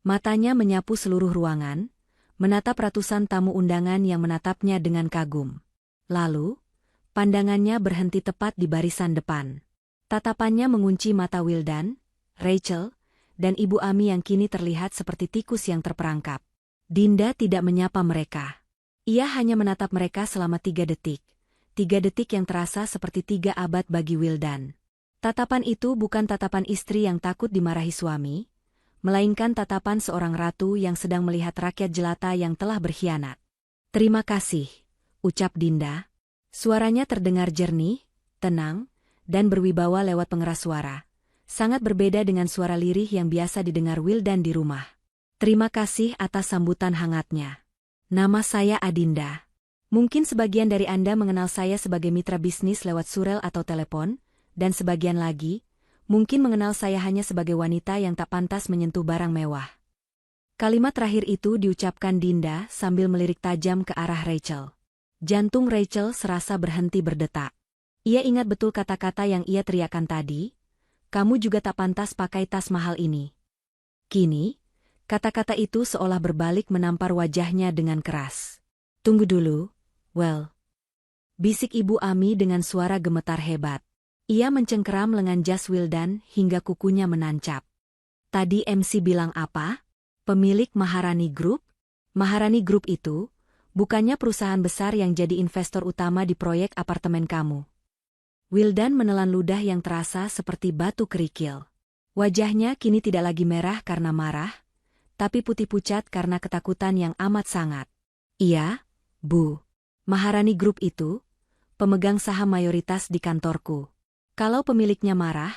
Matanya menyapu seluruh ruangan, menatap ratusan tamu undangan yang menatapnya dengan kagum. Lalu, pandangannya berhenti tepat di barisan depan. Tatapannya mengunci mata Wildan, Rachel, dan Ibu Ami yang kini terlihat seperti tikus yang terperangkap. Dinda tidak menyapa mereka. Ia hanya menatap mereka selama 3 detik. 3 detik yang terasa seperti 3 abad bagi Wildan. Tatapan itu bukan tatapan istri yang takut dimarahi suami, melainkan tatapan seorang ratu yang sedang melihat rakyat jelata yang telah berkhianat. Terima kasih, ucap Dinda. Suaranya terdengar jernih, tenang, dan berwibawa lewat pengeras suara. Sangat berbeda dengan suara lirih yang biasa didengar Wildan di rumah. Terima kasih atas sambutan hangatnya. Nama saya Adinda. Mungkin sebagian dari Anda mengenal saya sebagai mitra bisnis lewat surel atau telepon, dan sebagian lagi, mungkin mengenal saya hanya sebagai wanita yang tak pantas menyentuh barang mewah. Kalimat terakhir itu diucapkan Dinda sambil melirik tajam ke arah Rachel. Jantung Rachel serasa berhenti berdetak. Ia ingat betul kata-kata yang ia teriakkan tadi, kamu juga tak pantas pakai tas mahal ini. Kini, kata-kata itu seolah berbalik menampar wajahnya dengan keras. Tunggu dulu, well. Bisik Ibu Ami dengan suara gemetar hebat. Ia mencengkeram lengan jas Wildan hingga kukunya menancap. Tadi MC bilang apa? Pemilik Maharani Group? Maharani Group itu, bukannya perusahaan besar yang jadi investor utama di proyek apartemen kamu. Wildan menelan ludah yang terasa seperti batu kerikil. Wajahnya kini tidak lagi merah karena marah, tapi putih pucat karena ketakutan yang amat sangat. Iya, Bu. Maharani Group itu, pemegang saham mayoritas di kantorku. Kalau pemiliknya marah,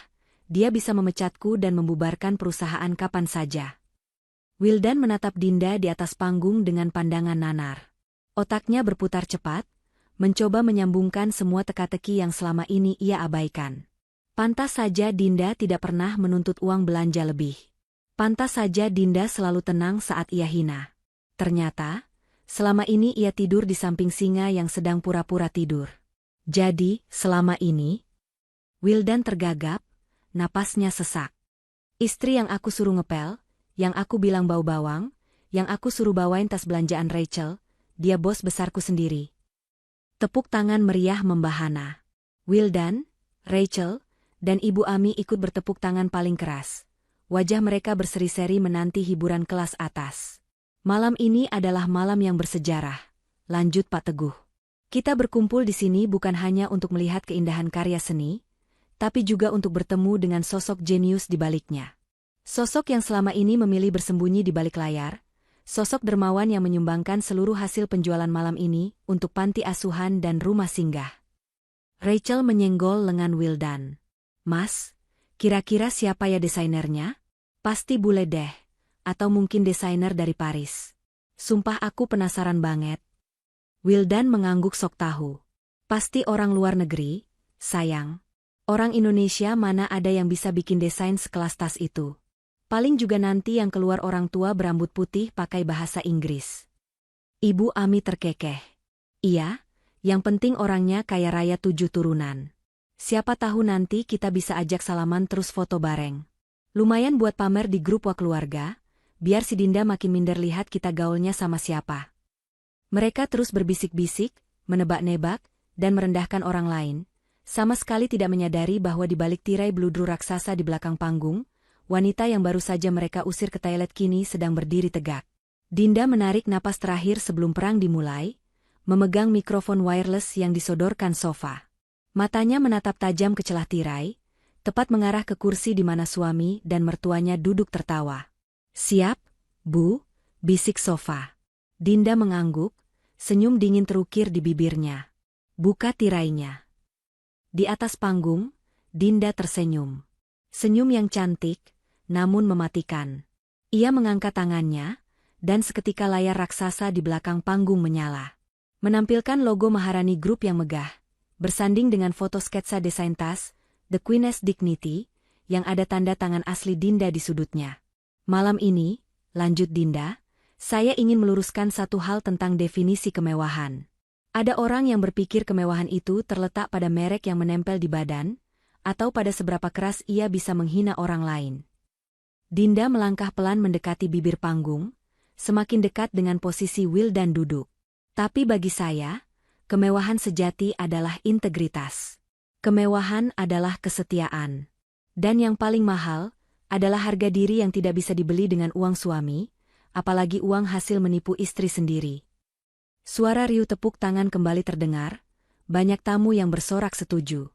dia bisa memecatku dan membubarkan perusahaan kapan saja. Wildan menatap Dinda di atas panggung dengan pandangan nanar. Otaknya berputar cepat, mencoba menyambungkan semua teka-teki yang selama ini ia abaikan. Pantas saja Dinda tidak pernah menuntut uang belanja lebih. Pantas saja Dinda selalu tenang saat ia hina. Ternyata, selama ini ia tidur di samping singa yang sedang pura-pura tidur. Jadi, selama ini, Wildan tergagap, napasnya sesak. Istri yang aku suruh ngepel, yang aku bilang bau bawang, yang aku suruh bawain tas belanjaan Rachel, dia bos besarku sendiri. Tepuk tangan meriah membahana. Wildan, Rachel, dan Ibu Ami ikut bertepuk tangan paling keras. Wajah mereka berseri-seri menanti hiburan kelas atas. Malam ini adalah malam yang bersejarah, lanjut Pak Teguh. Kita berkumpul di sini bukan hanya untuk melihat keindahan karya seni, tapi juga untuk bertemu dengan sosok jenius di baliknya. Sosok yang selama ini memilih bersembunyi di balik layar, sosok dermawan yang menyumbangkan seluruh hasil penjualan malam ini untuk panti asuhan dan rumah singgah. Rachel menyenggol lengan Wildan. Mas, kira-kira siapa ya desainernya? Pasti bule deh, atau mungkin desainer dari Paris. Sumpah aku penasaran banget. Wildan mengangguk sok tahu. Pasti orang luar negeri, sayang. Orang Indonesia mana ada yang bisa bikin desain sekelas tas itu. Paling juga nanti yang keluar orang tua berambut putih pakai bahasa Inggris. Ibu Ami terkekeh. Iya, yang penting orangnya kaya raya 7 turunan. Siapa tahu nanti kita bisa ajak salaman terus foto bareng. Lumayan buat pamer di grup keluarga, biar si Dinda makin minder lihat kita gaulnya sama siapa. Mereka terus berbisik-bisik, menebak-nebak, dan merendahkan orang lain. Sama sekali tidak menyadari bahwa di balik tirai bludru raksasa di belakang panggung, wanita yang baru saja mereka usir ke toilet kini sedang berdiri tegak. Dinda menarik napas terakhir sebelum perang dimulai, memegang mikrofon wireless yang disodorkan sofa. Matanya menatap tajam ke celah tirai, tepat mengarah ke kursi di mana suami dan mertuanya duduk tertawa. "Siap, Bu," bisik sofa. Dinda mengangguk, senyum dingin terukir di bibirnya. Buka tirainya. Di atas panggung, Dinda tersenyum. Senyum yang cantik, namun mematikan. Ia mengangkat tangannya, dan seketika layar raksasa di belakang panggung menyala. Menampilkan logo Maharani Group yang megah, bersanding dengan foto sketsa desain tas, The Queen's Dignity, yang ada tanda tangan asli Dinda di sudutnya. Malam ini, lanjut Dinda, saya ingin meluruskan satu hal tentang definisi kemewahan. Ada orang yang berpikir kemewahan itu terletak pada merek yang menempel di badan, atau pada seberapa keras ia bisa menghina orang lain. Dinda melangkah pelan mendekati bibir panggung, semakin dekat dengan posisi Wildan duduk. Tapi bagi saya, kemewahan sejati adalah integritas. Kemewahan adalah kesetiaan. Dan yang paling mahal, adalah harga diri yang tidak bisa dibeli dengan uang suami, apalagi uang hasil menipu istri sendiri. Suara riuh tepuk tangan kembali terdengar, banyak tamu yang bersorak setuju.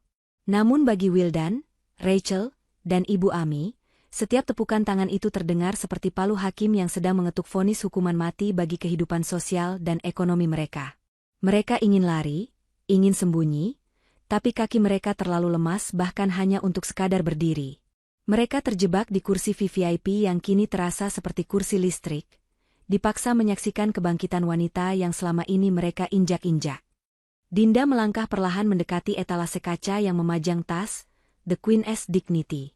Namun bagi Wildan, Rachel, dan Ibu Ami, setiap tepukan tangan itu terdengar seperti palu hakim yang sedang mengetuk vonis hukuman mati bagi kehidupan sosial dan ekonomi mereka. Mereka ingin lari, ingin sembunyi, tapi kaki mereka terlalu lemas bahkan hanya untuk sekadar berdiri. Mereka terjebak di kursi VVIP yang kini terasa seperti kursi listrik, dipaksa menyaksikan kebangkitan wanita yang selama ini mereka injak-injak. Dinda melangkah perlahan mendekati etalase kaca yang memajang tas, The Queen's Dignity.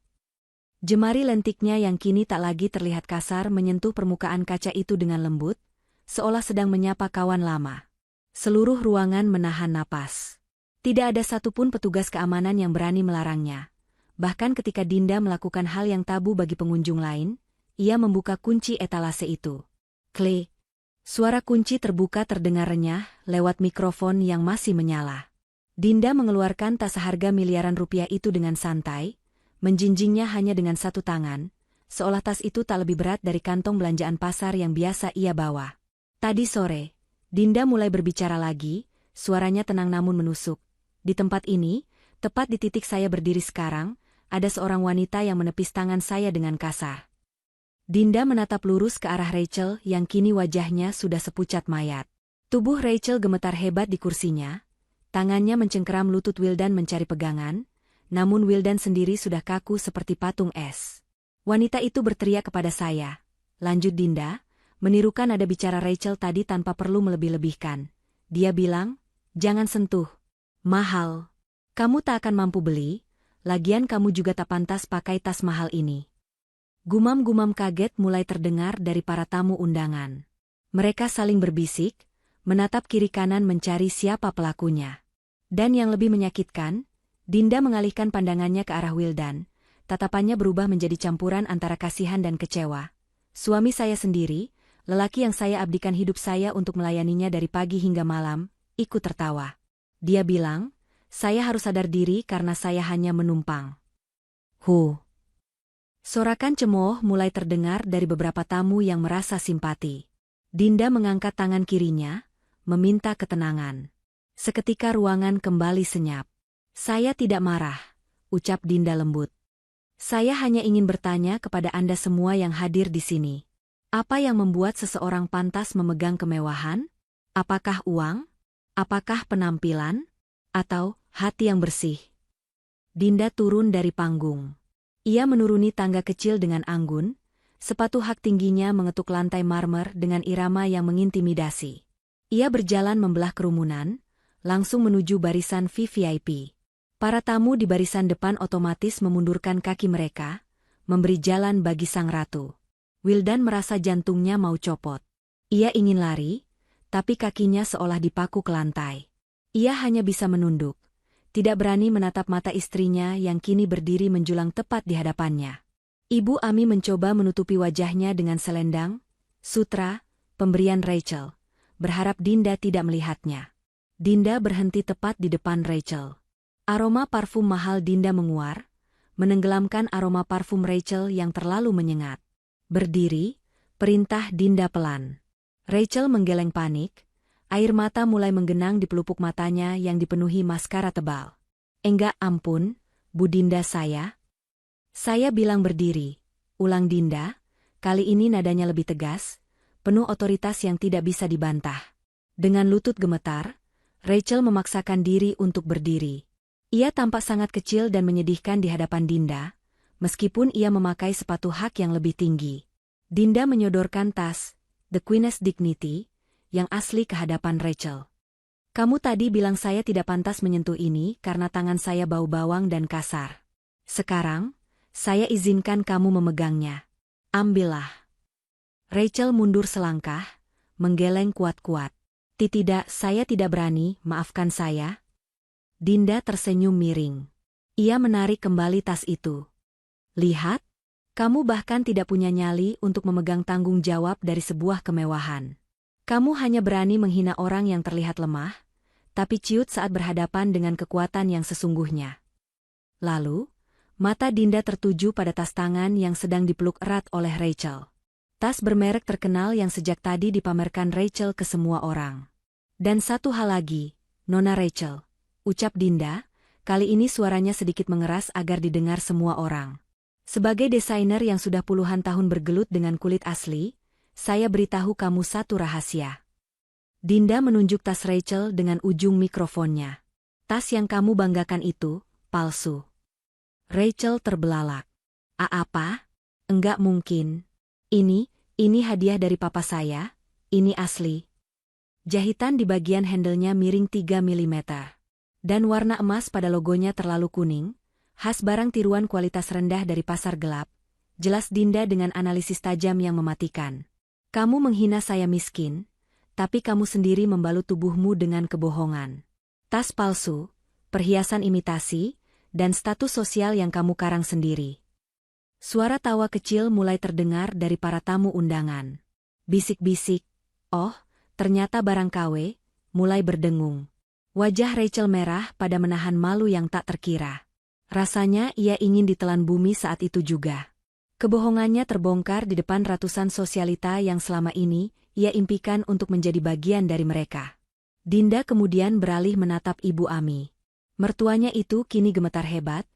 Jemari lentiknya yang kini tak lagi terlihat kasar menyentuh permukaan kaca itu dengan lembut, seolah sedang menyapa kawan lama. Seluruh ruangan menahan napas. Tidak ada satupun petugas keamanan yang berani melarangnya. Bahkan ketika Dinda melakukan hal yang tabu bagi pengunjung lain, ia membuka kunci etalase itu. Klik. Suara kunci terbuka terdengar renyah lewat mikrofon yang masih menyala. Dinda mengeluarkan tas seharga miliaran rupiah itu dengan santai, menjinjingnya hanya dengan satu tangan, seolah tas itu tak lebih berat dari kantong belanjaan pasar yang biasa ia bawa. Tadi sore, Dinda mulai berbicara lagi, suaranya tenang namun menusuk. Di tempat ini, tepat di titik saya berdiri sekarang, ada seorang wanita yang menepis tangan saya dengan kasar. Dinda menatap lurus ke arah Rachel yang kini wajahnya sudah sepucat mayat. Tubuh Rachel gemetar hebat di kursinya, tangannya mencengkeram lutut Wildan mencari pegangan, namun Wildan sendiri sudah kaku seperti patung es. Wanita itu berteriak kepada saya, lanjut Dinda, menirukan nada bicara Rachel tadi tanpa perlu melebih-lebihkan. Dia bilang, jangan sentuh. Mahal. Kamu tak akan mampu beli, lagian kamu juga tak pantas pakai tas mahal ini. Gumam-gumam kaget mulai terdengar dari para tamu undangan. Mereka saling berbisik, menatap kiri kanan mencari siapa pelakunya. Dan yang lebih menyakitkan, Dinda mengalihkan pandangannya ke arah Wildan. Tatapannya berubah menjadi campuran antara kasihan dan kecewa. Suami saya sendiri, lelaki yang saya abdikan hidup saya untuk melayaninya dari pagi hingga malam, ikut tertawa. Dia bilang, saya harus sadar diri karena saya hanya menumpang. Sorakan cemooh mulai terdengar dari beberapa tamu yang merasa simpati. Dinda mengangkat tangan kirinya, meminta ketenangan. Seketika ruangan kembali senyap. Saya tidak marah, ucap Dinda lembut. Saya hanya ingin bertanya kepada Anda semua yang hadir di sini. Apa yang membuat seseorang pantas memegang kemewahan? Apakah uang? Apakah penampilan? Atau hati yang bersih? Dinda turun dari panggung. Ia menuruni tangga kecil dengan anggun, sepatu hak tingginya mengetuk lantai marmer dengan irama yang mengintimidasi. Ia berjalan membelah kerumunan, langsung menuju barisan VVIP. Para tamu di barisan depan otomatis memundurkan kaki mereka, memberi jalan bagi sang ratu. Wildan merasa jantungnya mau copot. Ia ingin lari, tapi kakinya seolah dipaku ke lantai. Ia hanya bisa menunduk, tidak berani menatap mata istrinya yang kini berdiri menjulang tepat di hadapannya. Ibu Ami mencoba menutupi wajahnya dengan selendang, sutra, pemberian Rachel, berharap Dinda tidak melihatnya. Dinda berhenti tepat di depan Rachel. Aroma parfum mahal Dinda menguar, menenggelamkan aroma parfum Rachel yang terlalu menyengat. Berdiri, perintah Dinda pelan. Rachel menggeleng panik, air mata mulai menggenang di pelupuk matanya yang dipenuhi maskara tebal. Enggak, ampun, Bu Dinda saya bilang berdiri, ulang Dinda, kali ini nadanya lebih tegas, penuh otoritas yang tidak bisa dibantah. Dengan lutut gemetar, Rachel memaksakan diri untuk berdiri. Ia tampak sangat kecil dan menyedihkan di hadapan Dinda, meskipun ia memakai sepatu hak yang lebih tinggi. Dinda menyodorkan tas, The Queen's Dignity, yang asli ke hadapan Rachel. Kamu tadi bilang saya tidak pantas menyentuh ini karena tangan saya bau bawang dan kasar. Sekarang, saya izinkan kamu memegangnya. Ambillah. Rachel mundur selangkah, menggeleng kuat-kuat. Tidak, saya tidak berani, maafkan saya. Dinda tersenyum miring. Ia menarik kembali tas itu. Lihat, kamu bahkan tidak punya nyali untuk memegang tanggung jawab dari sebuah kemewahan. Kamu hanya berani menghina orang yang terlihat lemah, tapi ciut saat berhadapan dengan kekuatan yang sesungguhnya. Lalu, mata Dinda tertuju pada tas tangan yang sedang dipeluk erat oleh Rachel. Tas bermerek terkenal yang sejak tadi dipamerkan Rachel ke semua orang. Dan satu hal lagi, Nona Rachel, ucap Dinda, kali ini suaranya sedikit mengeras agar didengar semua orang. Sebagai desainer yang sudah puluhan tahun bergelut dengan kulit asli, saya beritahu kamu satu rahasia. Dinda menunjuk tas Rachel dengan ujung mikrofonnya. Tas yang kamu banggakan itu, palsu. Rachel terbelalak. Apa? Enggak mungkin. Ini hadiah dari papa saya, ini asli. Jahitan di bagian handle-nya miring 3 mm. Dan warna emas pada logonya terlalu kuning, khas barang tiruan kualitas rendah dari pasar gelap, jelas Dinda dengan analisis tajam yang mematikan. Kamu menghina saya miskin, tapi kamu sendiri membalut tubuhmu dengan kebohongan. Tas palsu, perhiasan imitasi, dan status sosial yang kamu karang sendiri. Suara tawa kecil mulai terdengar dari para tamu undangan. Bisik-bisik, oh, ternyata barang KW, mulai berdengung. Wajah Rachel merah pada menahan malu yang tak terkira. Rasanya ia ingin ditelan bumi saat itu juga. Kebohongannya terbongkar di depan ratusan sosialita yang selama ini ia impikan untuk menjadi bagian dari mereka. Dinda kemudian beralih menatap Ibu Ami. Mertuanya itu kini gemetar hebat,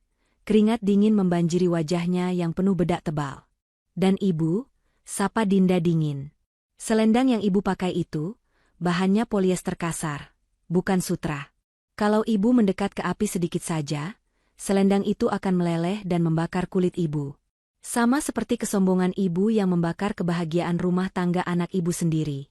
keringat dingin membanjiri wajahnya yang penuh bedak tebal. Dan Ibu, sapa Dinda dingin. Selendang yang Ibu pakai itu, bahannya polyester kasar, bukan sutra. Kalau Ibu mendekat ke api sedikit saja, selendang itu akan meleleh dan membakar kulit Ibu. Sama seperti kesombongan Ibu yang membakar kebahagiaan rumah tangga anak Ibu sendiri.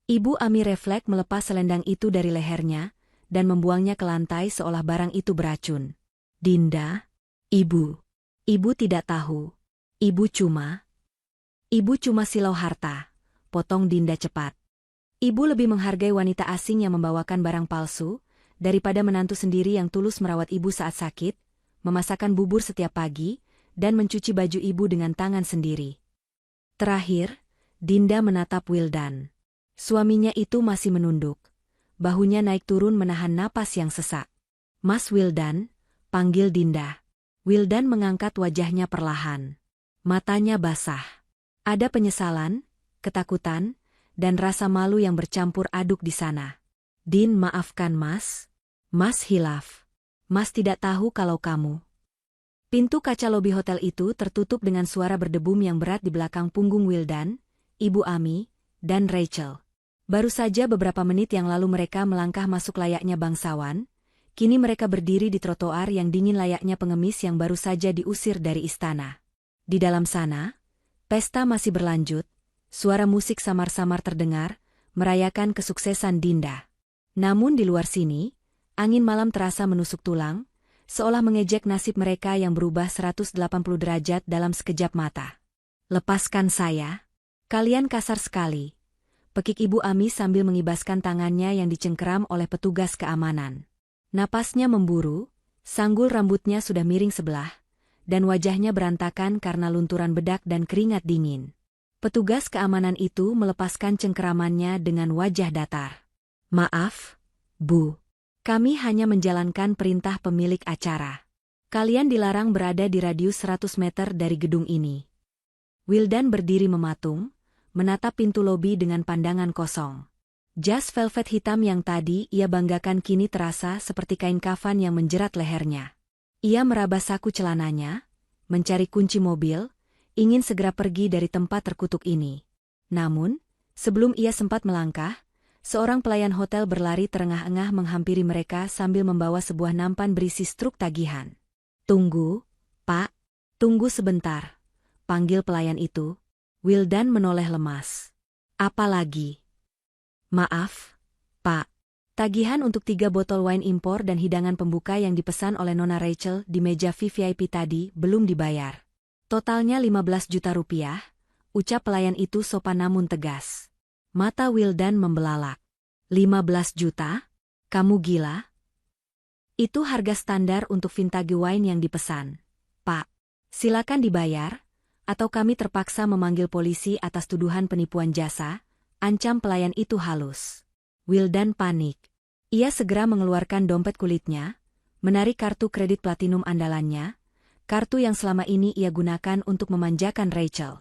Ibu Ami refleks melepas selendang itu dari lehernya, dan membuangnya ke lantai seolah barang itu beracun. Dinda, Ibu tidak tahu. Ibu cuma silau harta, potong Dinda cepat. Ibu lebih menghargai wanita asing yang membawakan barang palsu, daripada menantu sendiri yang tulus merawat ibu saat sakit, memasakkan bubur setiap pagi, dan mencuci baju ibu dengan tangan sendiri. Terakhir, Dinda menatap Wildan. Suaminya itu masih menunduk. Bahunya naik turun menahan napas yang sesak. "Mas Wildan," panggil Dinda. Wildan mengangkat wajahnya perlahan. Matanya basah. Ada penyesalan, ketakutan, dan rasa malu yang bercampur aduk di sana. "Din, maafkan Mas. Mas hilaf. Mas tidak tahu kalau kamu." Pintu kaca lobi hotel itu tertutup dengan suara berdebum yang berat di belakang punggung Wildan, Ibu Ami, dan Rachel. Baru saja beberapa menit yang lalu mereka melangkah masuk layaknya bangsawan, kini mereka berdiri di trotoar yang dingin layaknya pengemis yang baru saja diusir dari istana. Di dalam sana, pesta masih berlanjut, suara musik samar-samar terdengar, merayakan kesuksesan Dinda. Namun di luar sini, angin malam terasa menusuk tulang, seolah mengejek nasib mereka yang berubah 180 derajat dalam sekejap mata. "Lepaskan saya. Kalian kasar sekali," pekik Ibu Ami sambil mengibaskan tangannya yang dicengkeram oleh petugas keamanan. Napasnya memburu, sanggul rambutnya sudah miring sebelah, dan wajahnya berantakan karena lunturan bedak dan keringat dingin. Petugas keamanan itu melepaskan cengkeramannya dengan wajah datar. "Maaf, Bu. Kami hanya menjalankan perintah pemilik acara. Kalian dilarang berada di radius 100 meter dari gedung ini." Wildan berdiri mematung, menatap pintu lobi dengan pandangan kosong. Jas velvet hitam yang tadi ia banggakan kini terasa seperti kain kafan yang menjerat lehernya. Ia meraba saku celananya, mencari kunci mobil, ingin segera pergi dari tempat terkutuk ini. Namun, sebelum ia sempat melangkah, seorang pelayan hotel berlari terengah-engah menghampiri mereka sambil membawa sebuah nampan berisi struk tagihan. "Tunggu, Pak. Tunggu sebentar," panggil pelayan itu. Wildan menoleh lemas. "Apa lagi?" "Maaf, Pak. Tagihan untuk 3 botol wine impor dan hidangan pembuka yang dipesan oleh Nona Rachel di meja VIP tadi belum dibayar. Totalnya 15 juta rupiah," ucap pelayan itu sopan namun tegas. Mata Wildan membelalak. 15 juta? Kamu gila? Itu harga standar untuk vintage wine yang dipesan. "Pak, silakan dibayar, atau kami terpaksa memanggil polisi atas tuduhan penipuan jasa," ancam pelayan itu halus. Wildan panik. Ia segera mengeluarkan dompet kulitnya, menarik kartu kredit platinum andalannya, kartu yang selama ini ia gunakan untuk memanjakan Rachel.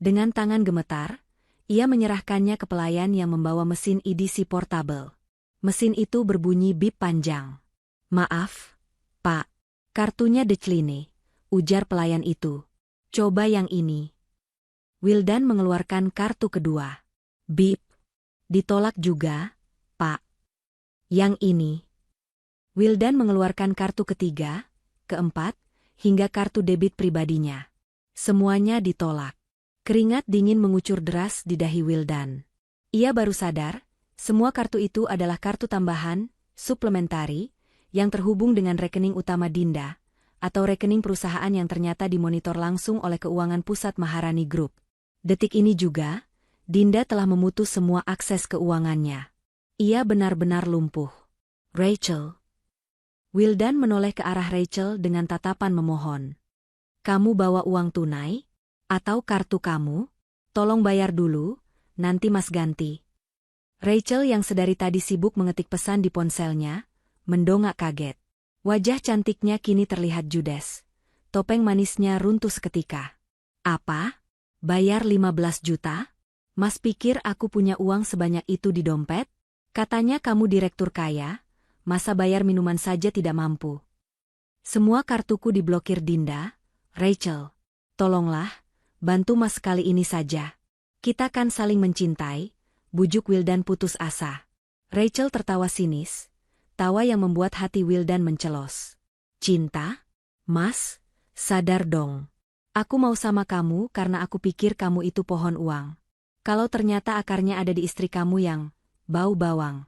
Dengan tangan gemetar, ia menyerahkannya ke pelayan yang membawa mesin EDC portable. Mesin itu berbunyi bip panjang. "Maaf, Pak. Kartunya decline," ujar pelayan itu. "Coba yang ini." Wildan mengeluarkan kartu kedua. "Bip. Ditolak juga, Pak." "Yang ini." Wildan mengeluarkan kartu ketiga, keempat, hingga kartu debit pribadinya. Semuanya ditolak. Keringat dingin mengucur deras di dahi Wildan. Ia baru sadar, semua kartu itu adalah kartu tambahan, suplementari, yang terhubung dengan rekening utama Dinda, atau rekening perusahaan yang ternyata dimonitor langsung oleh Keuangan Pusat Maharani Group. Detik ini juga, Dinda telah memutus semua akses keuangannya. Ia benar-benar lumpuh. "Rachel." Wildan menoleh ke arah Rachel dengan tatapan memohon. "Kamu bawa uang tunai? Atau kartu kamu? Tolong bayar dulu, nanti Mas ganti." Rachel yang sedari tadi sibuk mengetik pesan di ponselnya, mendongak kaget. Wajah cantiknya kini terlihat judes. Topeng manisnya runtuh seketika. "Apa? Bayar 15 juta? Mas pikir aku punya uang sebanyak itu di dompet? Katanya kamu direktur kaya, masa bayar minuman saja tidak mampu?" "Semua kartuku diblokir Dinda." "Rachel, tolonglah, bantu Mas kali ini saja. Kita kan saling mencintai," bujuk Wildan putus asa. Rachel tertawa sinis, tawa yang membuat hati Wildan mencelos. "Cinta? Mas, sadar dong. Aku mau sama kamu karena aku pikir kamu itu pohon uang. Kalau ternyata akarnya ada di istri kamu yang bau bawang.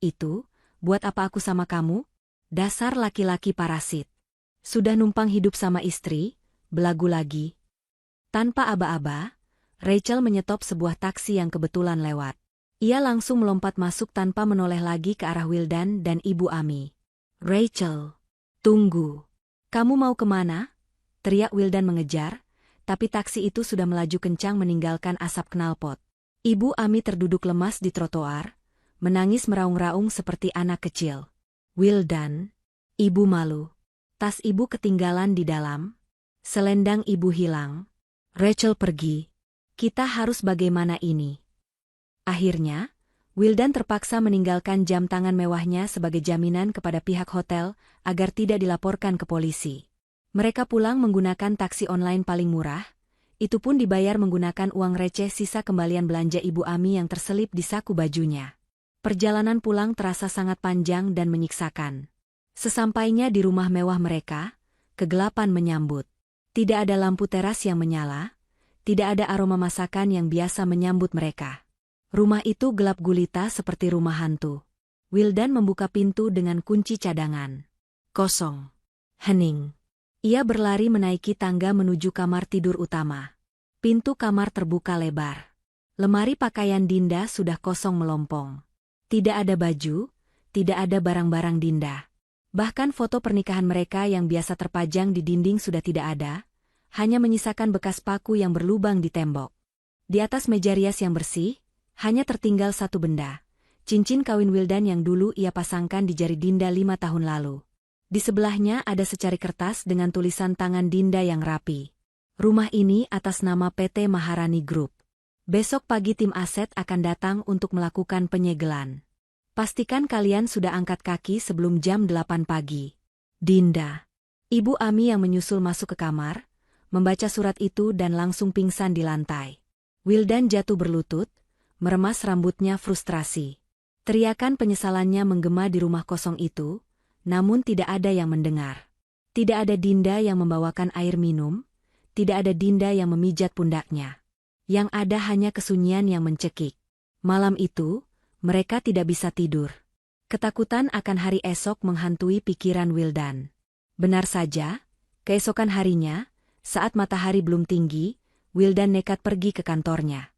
Itu, buat apa aku sama kamu? Dasar laki-laki parasit. Sudah numpang hidup sama istri, belagu lagi." Tanpa aba-aba, Rachel menyetop sebuah taksi yang kebetulan lewat. Ia langsung melompat masuk tanpa menoleh lagi ke arah Wildan dan Ibu Ami. "Rachel, tunggu. Kamu mau kemana?" teriak Wildan mengejar, tapi taksi itu sudah melaju kencang meninggalkan asap knalpot. Ibu Ami terduduk lemas di trotoar, menangis meraung-raung seperti anak kecil. "Wildan, ibu malu. Tas ibu ketinggalan di dalam. Selendang ibu hilang. Rachel pergi. Kita harus bagaimana ini?" Akhirnya, Wildan terpaksa meninggalkan jam tangan mewahnya sebagai jaminan kepada pihak hotel agar tidak dilaporkan ke polisi. Mereka pulang menggunakan taksi online paling murah, itu pun dibayar menggunakan uang receh sisa kembalian belanja Ibu Ami yang terselip di saku bajunya. Perjalanan pulang terasa sangat panjang dan menyiksakan. Sesampainya di rumah mewah mereka, kegelapan menyambut. Tidak ada lampu teras yang menyala, tidak ada aroma masakan yang biasa menyambut mereka. Rumah itu gelap gulita seperti rumah hantu. Wildan membuka pintu dengan kunci cadangan. Kosong. Hening. Ia berlari menaiki tangga menuju kamar tidur utama. Pintu kamar terbuka lebar. Lemari pakaian Dinda sudah kosong melompong. Tidak ada baju, tidak ada barang-barang Dinda. Bahkan foto pernikahan mereka yang biasa terpajang di dinding sudah tidak ada, hanya menyisakan bekas paku yang berlubang di tembok. Di atas meja rias yang bersih, hanya tertinggal satu benda, cincin kawin Wildan yang dulu ia pasangkan di jari Dinda 5 tahun lalu. Di sebelahnya ada secari kertas dengan tulisan tangan Dinda yang rapi. "Rumah ini atas nama PT Maharani Group. Besok pagi tim aset akan datang untuk melakukan penyegelan. Pastikan kalian sudah angkat kaki sebelum jam 8 pagi. Dinda." Ibu Ami yang menyusul masuk ke kamar, membaca surat itu dan langsung pingsan di lantai. Wildan jatuh berlutut, meremas rambutnya frustrasi. Teriakan penyesalannya menggema di rumah kosong itu, namun tidak ada yang mendengar. Tidak ada Dinda yang membawakan air minum, tidak ada Dinda yang memijat pundaknya. Yang ada hanya kesunyian yang mencekik. Malam itu, mereka tidak bisa tidur. Ketakutan akan hari esok menghantui pikiran Wildan. Benar saja, keesokan harinya, saat matahari belum tinggi, Wildan nekat pergi ke kantornya.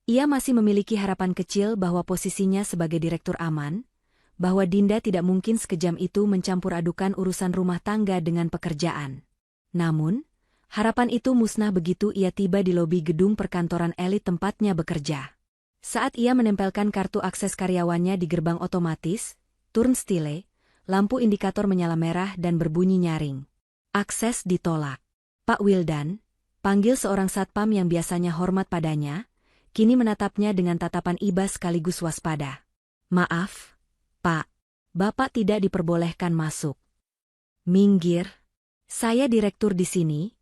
Ia masih memiliki harapan kecil bahwa posisinya sebagai direktur aman, bahwa Dinda tidak mungkin sekejam itu mencampur adukan urusan rumah tangga dengan pekerjaan. Namun, harapan itu musnah begitu ia tiba di lobi gedung perkantoran elit tempatnya bekerja. Saat ia menempelkan kartu akses karyawannya di gerbang otomatis, turnstile, lampu indikator menyala merah dan berbunyi nyaring. Akses ditolak. "Pak Wildan," panggil seorang satpam yang biasanya hormat padanya, kini menatapnya dengan tatapan iba sekaligus waspada. "Maaf, Pak. Bapak tidak diperbolehkan masuk." "Minggir. Saya direktur di sini,"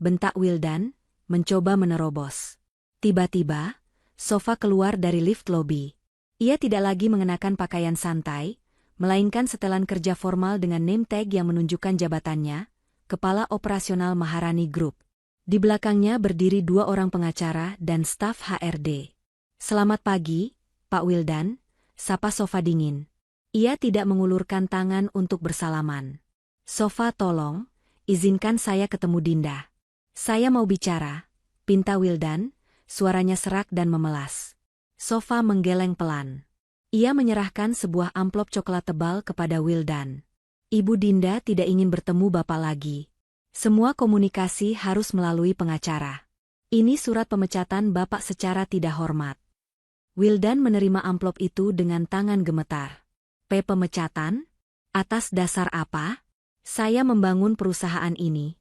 bentak Wildan, mencoba menerobos. Tiba-tiba, Sofa keluar dari lift lobby. Ia tidak lagi mengenakan pakaian santai, melainkan setelan kerja formal dengan name tag yang menunjukkan jabatannya, Kepala Operasional Maharani Group. Di belakangnya berdiri 2 orang pengacara dan staf HRD. "Selamat pagi, Pak Wildan," sapa Sofa dingin. Ia tidak mengulurkan tangan untuk bersalaman. "Sofa, tolong, izinkan saya ketemu Dinda." "Saya mau bicara," pinta Wildan, suaranya serak dan memelas. Sofa menggeleng pelan. Ia menyerahkan sebuah amplop coklat tebal kepada Wildan. "Ibu Dinda tidak ingin bertemu Bapak lagi. Semua komunikasi harus melalui pengacara. Ini surat pemecatan Bapak secara tidak hormat." Wildan menerima amplop itu dengan tangan gemetar. Pemecatan? Atas dasar apa? Saya membangun perusahaan ini."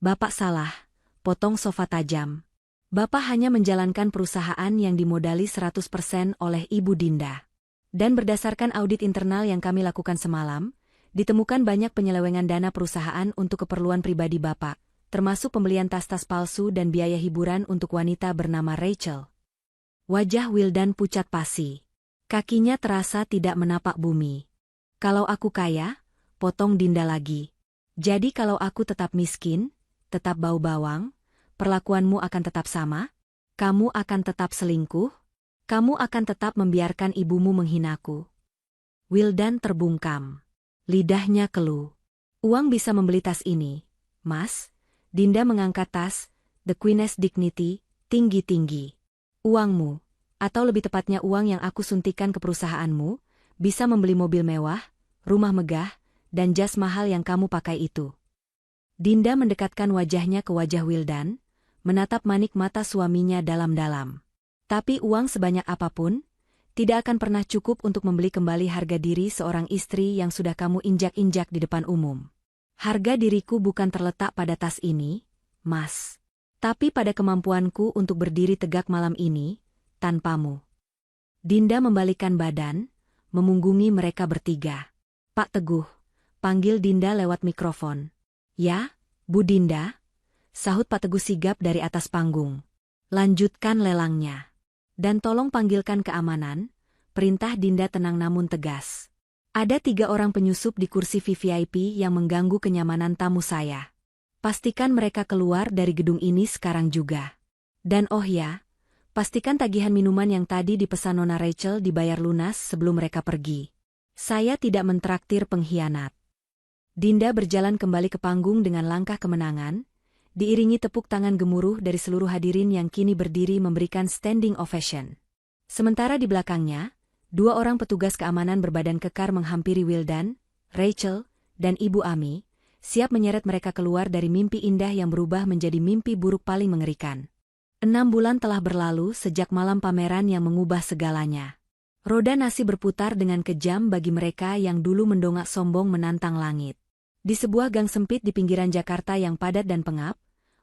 "Bapak salah," potong Sofa tajam. "Bapak hanya menjalankan perusahaan yang dimodali 100% oleh Ibu Dinda. Dan berdasarkan audit internal yang kami lakukan semalam, ditemukan banyak penyelewengan dana perusahaan untuk keperluan pribadi Bapak, termasuk pembelian tas-tas palsu dan biaya hiburan untuk wanita bernama Rachel." Wajah Wildan pucat pasi. Kakinya terasa tidak menapak bumi. "Kalau aku kaya," potong Dinda lagi. "Jadi kalau aku tetap miskin, tetap bau bawang, perlakuanmu akan tetap sama? Kamu akan tetap selingkuh? Kamu akan tetap membiarkan ibumu menghinaku?" Wildan terbungkam. Lidahnya keluh. "Uang bisa membeli tas ini, Mas." Dinda mengangkat tas, The Queen's Dignity, tinggi-tinggi. "Uangmu, Atau lebih tepatnya uang yang aku suntikan ke perusahaanmu, bisa membeli mobil mewah, rumah megah, dan jas mahal yang kamu pakai itu. Dinda mendekatkan wajahnya ke wajah Wildan, menatap manik mata suaminya dalam-dalam. Tapi uang sebanyak apapun, tidak akan pernah cukup untuk membeli kembali harga diri seorang istri yang sudah kamu injak-injak di depan umum. Harga diriku bukan terletak pada tas ini, Mas. Tapi pada kemampuanku untuk berdiri tegak malam ini, tanpamu. Dinda membalikkan badan, memunggungi mereka bertiga. Pak Teguh, panggil Dinda lewat mikrofon. Ya, Bu Dinda, sahut Pak Teguh sigap dari atas panggung. Lanjutkan lelangnya. Dan tolong panggilkan keamanan, perintah Dinda tenang namun tegas. Ada 3 orang penyusup di kursi VVIP yang mengganggu kenyamanan tamu saya. Pastikan mereka keluar dari gedung ini sekarang juga. Dan oh ya, pastikan tagihan minuman yang tadi dipesan Nona Rachel dibayar lunas sebelum mereka pergi. Saya tidak mentraktir pengkhianat. Dinda berjalan kembali ke panggung dengan langkah kemenangan, diiringi tepuk tangan gemuruh dari seluruh hadirin yang kini berdiri memberikan standing ovation. Sementara di belakangnya, 2 orang petugas keamanan berbadan kekar menghampiri Wildan, Rachel, dan Ibu Ami, siap menyeret mereka keluar dari mimpi indah yang berubah menjadi mimpi buruk paling mengerikan. 6 bulan telah berlalu sejak malam pameran yang mengubah segalanya. Roda nasi berputar dengan kejam bagi mereka yang dulu mendongak sombong menantang langit. Di sebuah gang sempit di pinggiran Jakarta yang padat dan pengap,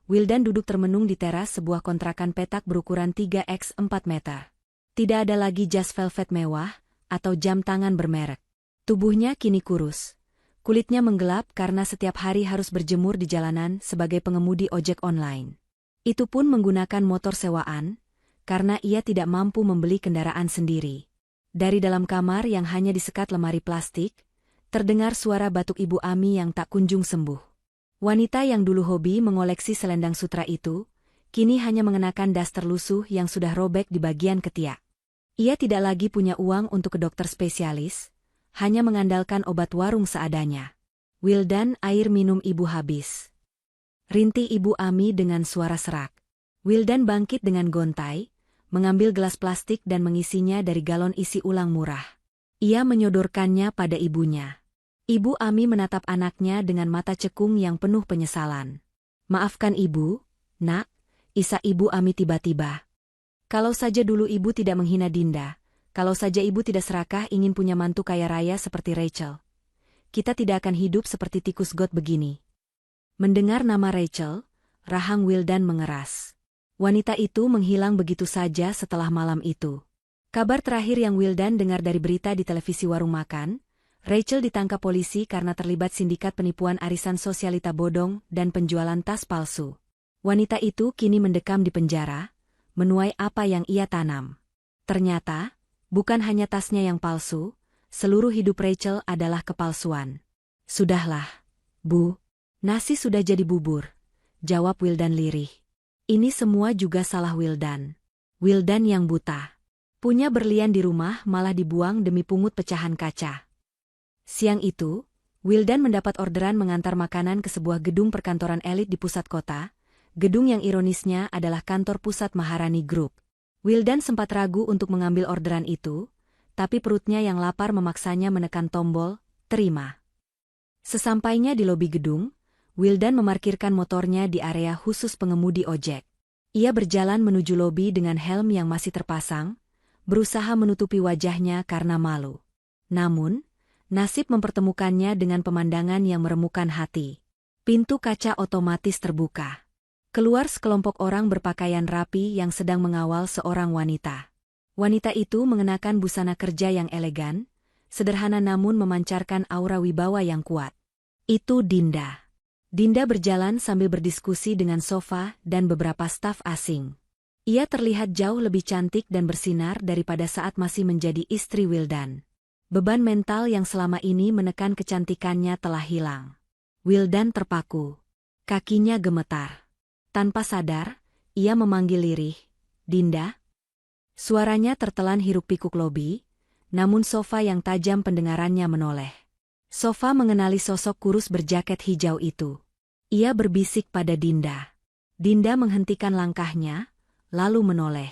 Wildan duduk termenung di teras sebuah kontrakan petak berukuran 3x4 meter. Tidak ada lagi jas velvet mewah atau jam tangan bermerek. Tubuhnya kini kurus. Kulitnya menggelap karena setiap hari harus berjemur di jalanan sebagai pengemudi ojek online. Itu pun menggunakan motor sewaan, karena ia tidak mampu membeli kendaraan sendiri. Dari dalam kamar yang hanya disekat lemari plastik, terdengar suara batuk Ibu Ami yang tak kunjung sembuh. Wanita yang dulu hobi mengoleksi selendang sutra itu, kini hanya mengenakan daster lusuh yang sudah robek di bagian ketiak. Ia tidak lagi punya uang untuk ke dokter spesialis, hanya mengandalkan obat warung seadanya. Wildan, air minum Ibu habis. Rintih Ibu Ami dengan suara serak. Wildan bangkit dengan gontai, mengambil gelas plastik dan mengisinya dari galon isi ulang murah. Ia menyodorkannya pada ibunya. Ibu Ami menatap anaknya dengan mata cekung yang penuh penyesalan. Maafkan Ibu, Nak, isak Ibu Ami tiba-tiba. Kalau saja dulu Ibu tidak menghina Dinda, kalau saja Ibu tidak serakah ingin punya mantu kaya raya seperti Rachel, kita tidak akan hidup seperti tikus got begini. Mendengar nama Rachel, rahang Wildan mengeras. Wanita itu menghilang begitu saja setelah malam itu. Kabar terakhir yang Wildan dengar dari berita di televisi warung makan, Rachel ditangkap polisi karena terlibat sindikat penipuan arisan sosialita bodong dan penjualan tas palsu. Wanita itu kini mendekam di penjara, menuai apa yang ia tanam. Ternyata, bukan hanya tasnya yang palsu, seluruh hidup Rachel adalah kepalsuan. Sudahlah, Bu, nasi sudah jadi bubur, jawab Wildan lirih. Ini semua juga salah Wildan. Wildan yang buta. Punya berlian di rumah malah dibuang demi pungut pecahan kaca. Siang itu, Wildan mendapat orderan mengantar makanan ke sebuah gedung perkantoran elit di pusat kota, gedung yang ironisnya adalah kantor pusat Maharani Group. Wildan sempat ragu untuk mengambil orderan itu, tapi perutnya yang lapar memaksanya menekan tombol, terima. Sesampainya di lobi gedung, Wildan memarkirkan motornya di area khusus pengemudi ojek. Ia berjalan menuju lobi dengan helm yang masih terpasang, berusaha menutupi wajahnya karena malu. Namun, nasib mempertemukannya dengan pemandangan yang meremukkan hati. Pintu kaca otomatis terbuka. Keluar sekelompok orang berpakaian rapi yang sedang mengawal seorang wanita. Wanita itu mengenakan busana kerja yang elegan, sederhana namun memancarkan aura wibawa yang kuat. Itu Dinda. Dinda berjalan sambil berdiskusi dengan Sofa dan beberapa staf asing. Ia terlihat jauh lebih cantik dan bersinar daripada saat masih menjadi istri Wildan. Beban mental yang selama ini menekan kecantikannya telah hilang. Wildan terpaku. Kakinya gemetar. Tanpa sadar, ia memanggil lirih, "Dinda?" Suaranya tertelan hiruk-pikuk lobi, namun Sofa yang tajam pendengarannya menoleh. Sofa mengenali sosok kurus berjaket hijau itu. Ia berbisik pada Dinda. Dinda menghentikan langkahnya, lalu menoleh.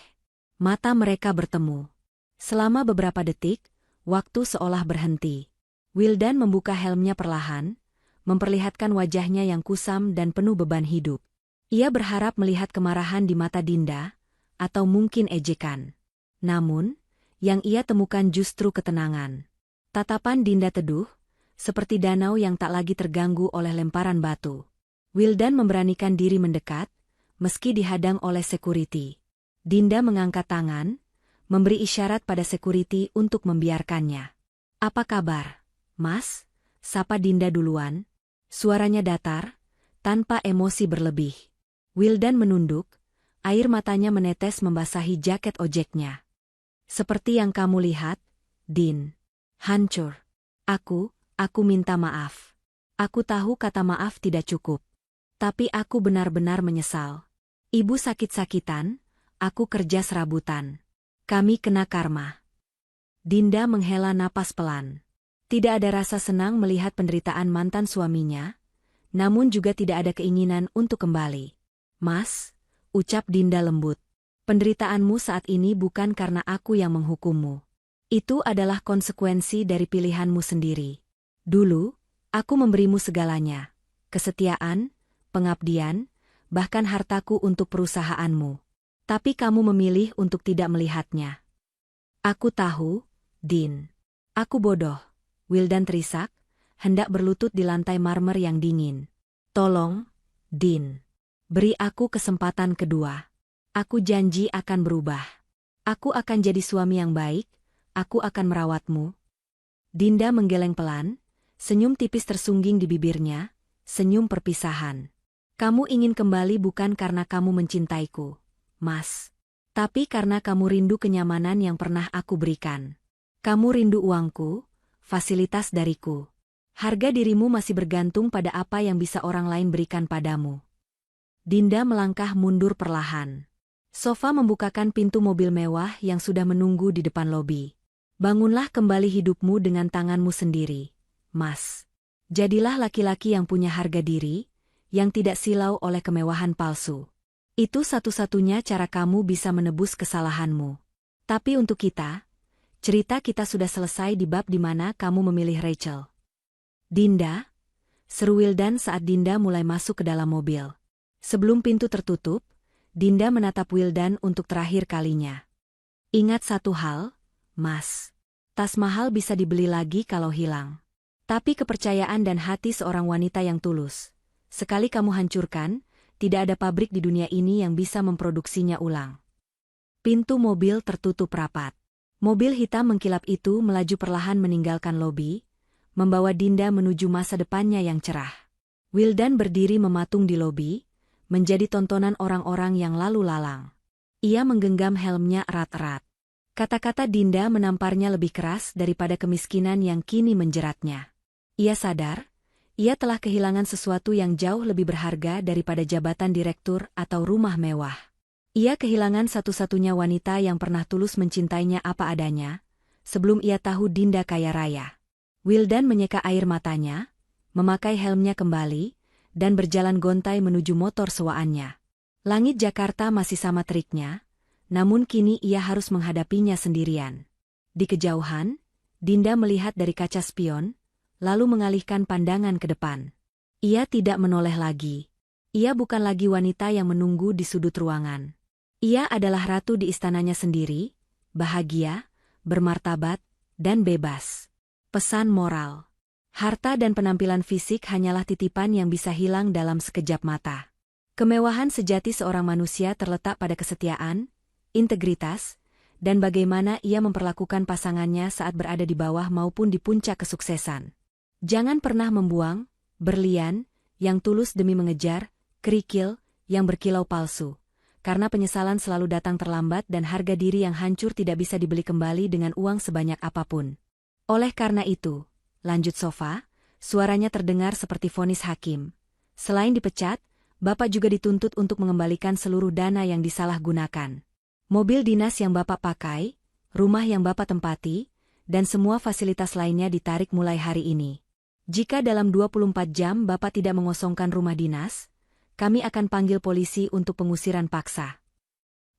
Mata mereka bertemu. Selama beberapa detik, waktu seolah berhenti. Wildan membuka helmnya perlahan, memperlihatkan wajahnya yang kusam dan penuh beban hidup. Ia berharap melihat kemarahan di mata Dinda, atau mungkin ejekan. Namun, yang ia temukan justru ketenangan. Tatapan Dinda teduh, seperti danau yang tak lagi terganggu oleh lemparan batu. Wildan memberanikan diri mendekat, meski dihadang oleh security. Dinda mengangkat tangan, memberi isyarat pada security untuk membiarkannya. "Apa kabar, Mas?" sapa Dinda duluan. Suaranya datar, tanpa emosi berlebih. Wildan menunduk, air matanya menetes membasahi jaket ojeknya. "Seperti yang kamu lihat, Din. Hancur. Aku minta maaf. Aku tahu kata maaf tidak cukup. Tapi aku benar-benar menyesal. Ibu sakit-sakitan, aku kerja serabutan. Kami kena karma." Dinda menghela napas pelan. Tidak ada rasa senang melihat penderitaan mantan suaminya, namun juga tidak ada keinginan untuk kembali. "Mas," ucap Dinda lembut, "penderitaanmu saat ini bukan karena aku yang menghukummu. Itu adalah konsekuensi dari pilihanmu sendiri. Dulu, aku memberimu segalanya, kesetiaan, pengabdian, bahkan hartaku untuk perusahaanmu. Tapi kamu memilih untuk tidak melihatnya. Aku tahu, Din. Aku bodoh." Wildan terisak, hendak berlutut di lantai marmer yang dingin. "Tolong, Din. Beri aku kesempatan kedua. Aku janji akan berubah. Aku akan jadi suami yang baik, aku akan merawatmu." Dinda menggeleng pelan, senyum tipis tersungging di bibirnya, senyum perpisahan. "Kamu ingin kembali bukan karena kamu mencintaiku, Mas. Tapi karena kamu rindu kenyamanan yang pernah aku berikan. Kamu rindu uangku, fasilitas dariku. Harga dirimu masih bergantung pada apa yang bisa orang lain berikan padamu." Dinda melangkah mundur perlahan. Sofa membukakan pintu mobil mewah yang sudah menunggu di depan lobi. "Bangunlah kembali hidupmu dengan tanganmu sendiri, Mas. Jadilah laki-laki yang punya harga diri, yang tidak silau oleh kemewahan palsu. Itu satu-satunya cara kamu bisa menebus kesalahanmu. Tapi untuk kita, cerita kita sudah selesai di bab di mana kamu memilih Rachel." "Dinda?" seru Wildan saat Dinda mulai masuk ke dalam mobil. Sebelum pintu tertutup, Dinda menatap Wildan untuk terakhir kalinya. "Ingat satu hal, Mas. Tas mahal bisa dibeli lagi kalau hilang. Tapi kepercayaan dan hati seorang wanita yang tulus, sekali kamu hancurkan, tidak ada pabrik di dunia ini yang bisa memproduksinya ulang." Pintu mobil tertutup rapat. Mobil hitam mengkilap itu melaju perlahan meninggalkan lobi, membawa Dinda menuju masa depannya yang cerah. Wildan berdiri mematung di lobi, menjadi tontonan orang-orang yang lalu lalang. Ia menggenggam helmnya erat-erat. Kata-kata Dinda menamparnya lebih keras daripada kemiskinan yang kini menjeratnya. Ia sadar, ia telah kehilangan sesuatu yang jauh lebih berharga daripada jabatan direktur atau rumah mewah. Ia kehilangan satu-satunya wanita yang pernah tulus mencintainya apa adanya, sebelum ia tahu Dinda kaya raya. Wildan menyeka air matanya, memakai helmnya kembali, dan berjalan gontai menuju motor sewaannya. Langit Jakarta masih sama teriknya, namun kini ia harus menghadapinya sendirian. Di kejauhan, Dinda melihat dari kaca spion, lalu mengalihkan pandangan ke depan. Ia tidak menoleh lagi. Ia bukan lagi wanita yang menunggu di sudut ruangan. Ia adalah ratu di istananya sendiri, bahagia, bermartabat, dan bebas. Pesan moral. Harta dan penampilan fisik hanyalah titipan yang bisa hilang dalam sekejap mata. Kemewahan sejati seorang manusia terletak pada kesetiaan, integritas, dan bagaimana ia memperlakukan pasangannya saat berada di bawah maupun di puncak kesuksesan. Jangan pernah membuang berlian yang tulus demi mengejar kerikil yang berkilau palsu, karena penyesalan selalu datang terlambat dan harga diri yang hancur tidak bisa dibeli kembali dengan uang sebanyak apapun. Oleh karena itu, lanjut Sofa, suaranya terdengar seperti vonis hakim. Selain dipecat, Bapak juga dituntut untuk mengembalikan seluruh dana yang disalahgunakan. Mobil dinas yang Bapak pakai, rumah yang Bapak tempati, dan semua fasilitas lainnya ditarik mulai hari ini. Jika dalam 24 jam Bapak tidak mengosongkan rumah dinas, kami akan panggil polisi untuk pengusiran paksa.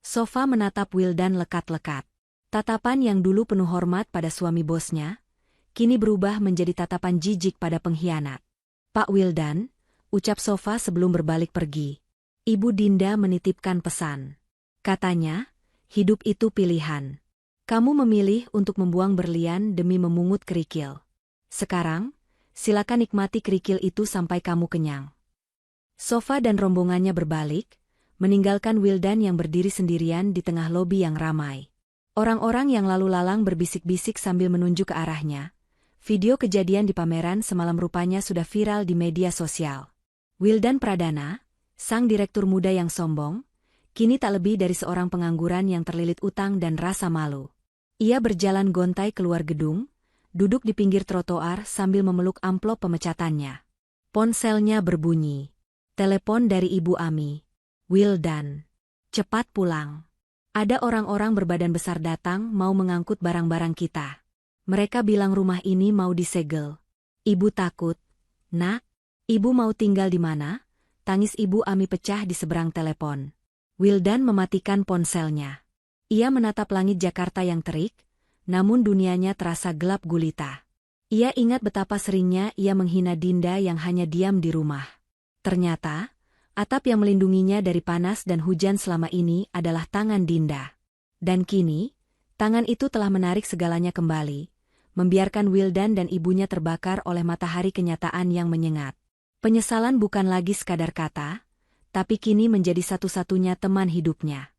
Sofa menatap Wildan lekat-lekat. Tatapan yang dulu penuh hormat pada suami bosnya, kini berubah menjadi tatapan jijik pada pengkhianat. Pak Wildan, ucap Sofa sebelum berbalik pergi. Ibu Dinda menitipkan pesan. Katanya, hidup itu pilihan. Kamu memilih untuk membuang berlian demi memungut kerikil. Sekarang, silakan nikmati kerikil itu sampai kamu kenyang. Sofa dan rombongannya berbalik, meninggalkan Wildan yang berdiri sendirian di tengah lobi yang ramai. Orang-orang yang lalu lalang berbisik-bisik sambil menunjuk ke arahnya. Video kejadian di pameran semalam rupanya sudah viral di media sosial. Wildan Pradana, sang direktur muda yang sombong, kini tak lebih dari seorang pengangguran yang terlilit utang dan rasa malu. Ia berjalan gontai keluar gedung, duduk di pinggir trotoar sambil memeluk amplop pemecatannya. Ponselnya berbunyi. Telepon dari Ibu Ami. Wildan, cepat pulang. Ada orang-orang berbadan besar datang mau mengangkut barang-barang kita. Mereka bilang rumah ini mau disegel. Ibu takut. Nak, ibu mau tinggal di mana? Tangis Ibu Ami pecah di seberang telepon. Wildan mematikan ponselnya. Ia menatap langit Jakarta yang terik, namun dunianya terasa gelap gulita. Ia ingat betapa seringnya ia menghina Dinda yang hanya diam di rumah. Ternyata, atap yang melindunginya dari panas dan hujan selama ini adalah tangan Dinda. Dan kini, tangan itu telah menarik segalanya kembali, membiarkan Wildan dan ibunya terbakar oleh matahari kenyataan yang menyengat. Penyesalan bukan lagi sekadar kata, tapi kini menjadi satu-satunya teman hidupnya.